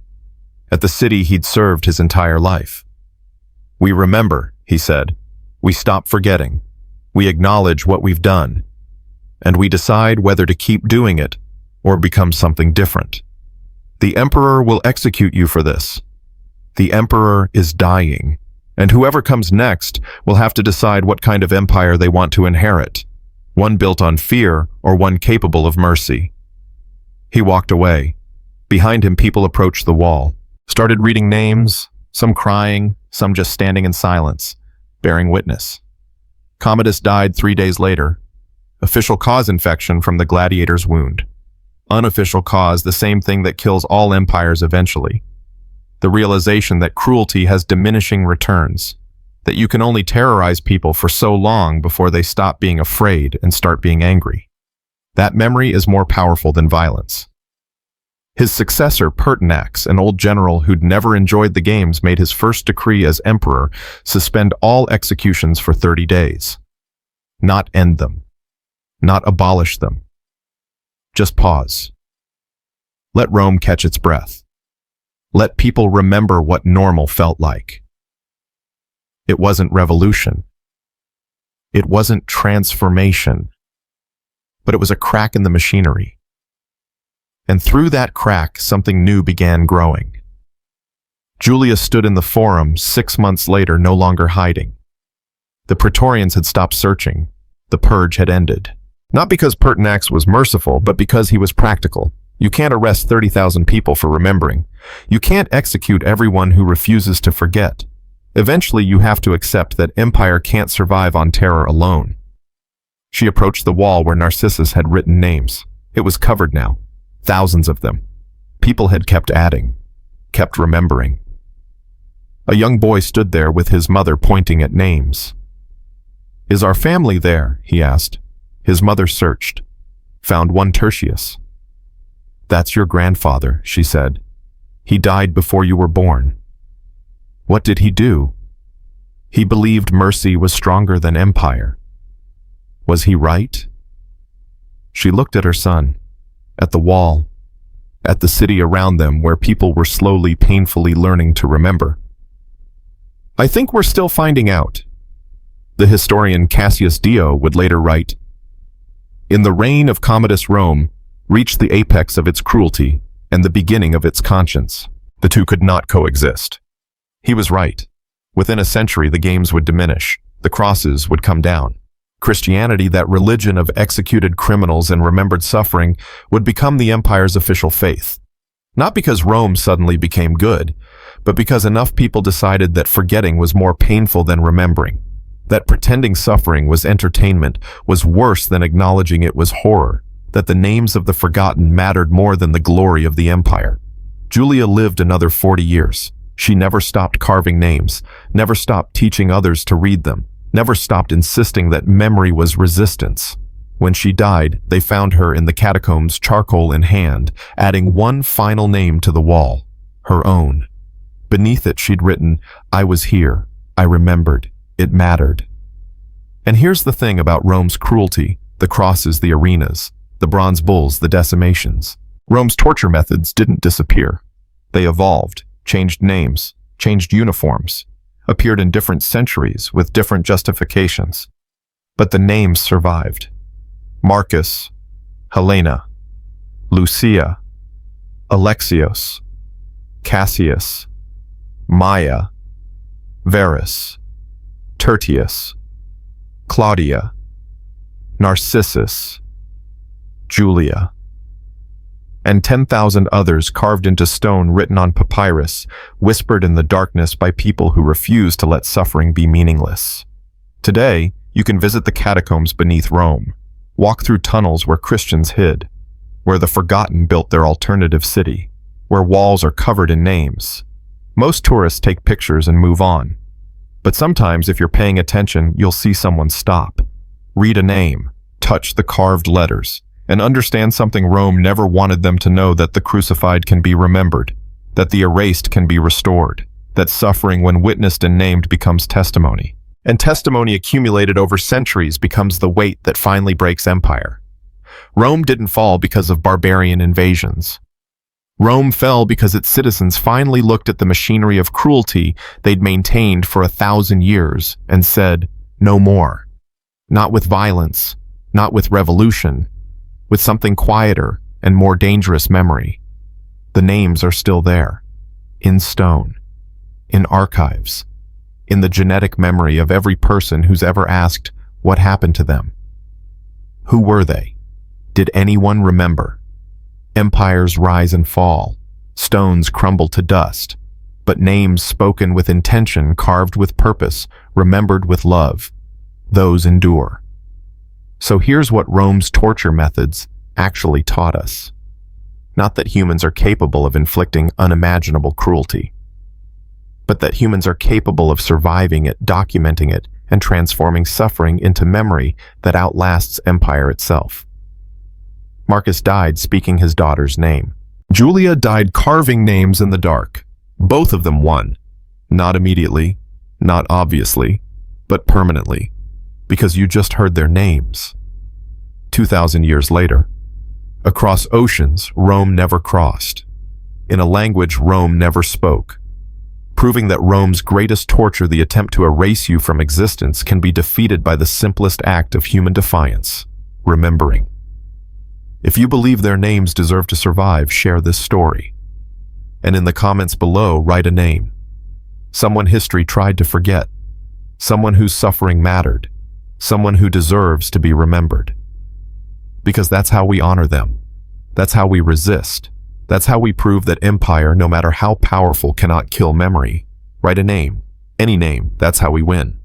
at the city he'd served his entire life. We remember, he said. We stop forgetting. We acknowledge what we've done. And we decide whether to keep doing it or become something different. The Emperor will execute you for this. The Emperor is dying, and whoever comes next will have to decide what kind of empire they want to inherit, one built on fear or one capable of mercy. He walked away. Behind him, people approached the wall, started reading names, some crying, some just standing in silence, bearing witness. Commodus died 3 days later. Official cause infection from the gladiator's wound. Unofficial cause the same thing that kills all empires eventually. The realization that cruelty has diminishing returns, that you can only terrorize people for so long before they stop being afraid and start being angry. That memory is more powerful than violence. His successor, Pertinax, an old general who'd never enjoyed the games, made his first decree as emperor suspend all executions for 30 days. Not end them. Not abolish them. Just pause. Let Rome catch its breath. Let people remember what normal felt like. It wasn't revolution. It wasn't transformation. But it was a crack in the machinery. And through that crack, something new began growing. Julia stood in the Forum 6 months later, no longer hiding. The Praetorians had stopped searching. The purge had ended. Not because Pertinax was merciful, but because he was practical. You can't arrest 30,000 people for remembering. You can't execute everyone who refuses to forget. Eventually, you have to accept that empire can't survive on terror alone. She approached the wall where Narcissus had written names. It was covered now. Thousands of them. People had kept adding, kept remembering. A young boy stood there with his mother pointing at names. Is our family there? He asked. His mother searched, found one Tertius. That's your grandfather, she said. He died before you were born. What did he do? He believed mercy was stronger than empire. Was he right? She looked at her son, at the wall, at the city around them where people were slowly, painfully learning to remember. I think we're still finding out. The historian Cassius Dio would later write, in the reign of Commodus, Rome reached the apex of its cruelty and the beginning of its conscience. The two could not coexist. He was right. Within a century, the games would diminish. The crosses would come down. Christianity, that religion of executed criminals and remembered suffering, would become the empire's official faith. Not because Rome suddenly became good, but because enough people decided that forgetting was more painful than remembering. That pretending suffering was entertainment was worse than acknowledging it was horror. That the names of the forgotten mattered more than the glory of the empire. Julia lived another 40 years. She never stopped carving names, never stopped teaching others to read them, never stopped insisting that memory was resistance. When she died, they found her in the catacombs, charcoal in hand, adding one final name to the wall, her own. Beneath it, she'd written, I was here, I remembered, it mattered. And here's the thing about Rome's cruelty, the crosses, the arenas, the bronze bulls, the decimations. Rome's torture methods didn't disappear. They evolved, changed names, changed uniforms, appeared in different centuries with different justifications. But the names survived. Marcus, Helena, Lucia, Alexios, Cassius, Maia, Verus, Tertius, Claudia, Narcissus, Julia, and 10,000 others carved into stone, written on papyrus, whispered in the darkness by people who refused to let suffering be meaningless. Today, you can visit the catacombs beneath Rome, walk through tunnels where Christians hid, where the forgotten built their alternative city, where walls are covered in names. Most tourists take pictures and move on. But sometimes, if you're paying attention, you'll see someone stop, read a name, touch the carved letters, and understand something Rome never wanted them to know: that the crucified can be remembered, that the erased can be restored, that suffering when witnessed and named becomes testimony. And testimony accumulated over centuries becomes the weight that finally breaks empire. Rome didn't fall because of barbarian invasions. Rome fell because its citizens finally looked at the machinery of cruelty they'd maintained for 1,000 years and said, no more. Not with violence, not with revolution, with something quieter and more dangerous: memory. The names are still there, in stone, in archives, in the genetic memory of every person who's ever asked what happened to them. Who were they? Did anyone remember? Empires rise and fall, stones crumble to dust, but names spoken with intention, carved with purpose, remembered with love, those endure. So here's what Rome's torture methods actually taught us. Not that humans are capable of inflicting unimaginable cruelty, but that humans are capable of surviving it, documenting it, and transforming suffering into memory that outlasts empire itself. Marcus died speaking his daughter's name. Julia died carving names in the dark. Both of them won. Not immediately, not obviously, but permanently, because you just heard their names. 2,000 years later, across oceans Rome never crossed, in a language Rome never spoke, proving that Rome's greatest torture, the attempt to erase you from existence, can be defeated by the simplest act of human defiance: remembering. If you believe their names deserve to survive, share this story. And in the comments below, write a name. Someone history tried to forget. Someone whose suffering mattered. Someone who deserves to be remembered. Because that's how we honor them. That's how we resist. That's how we prove that empire, no matter how powerful, cannot kill memory. Write a name. Any name. That's how we win.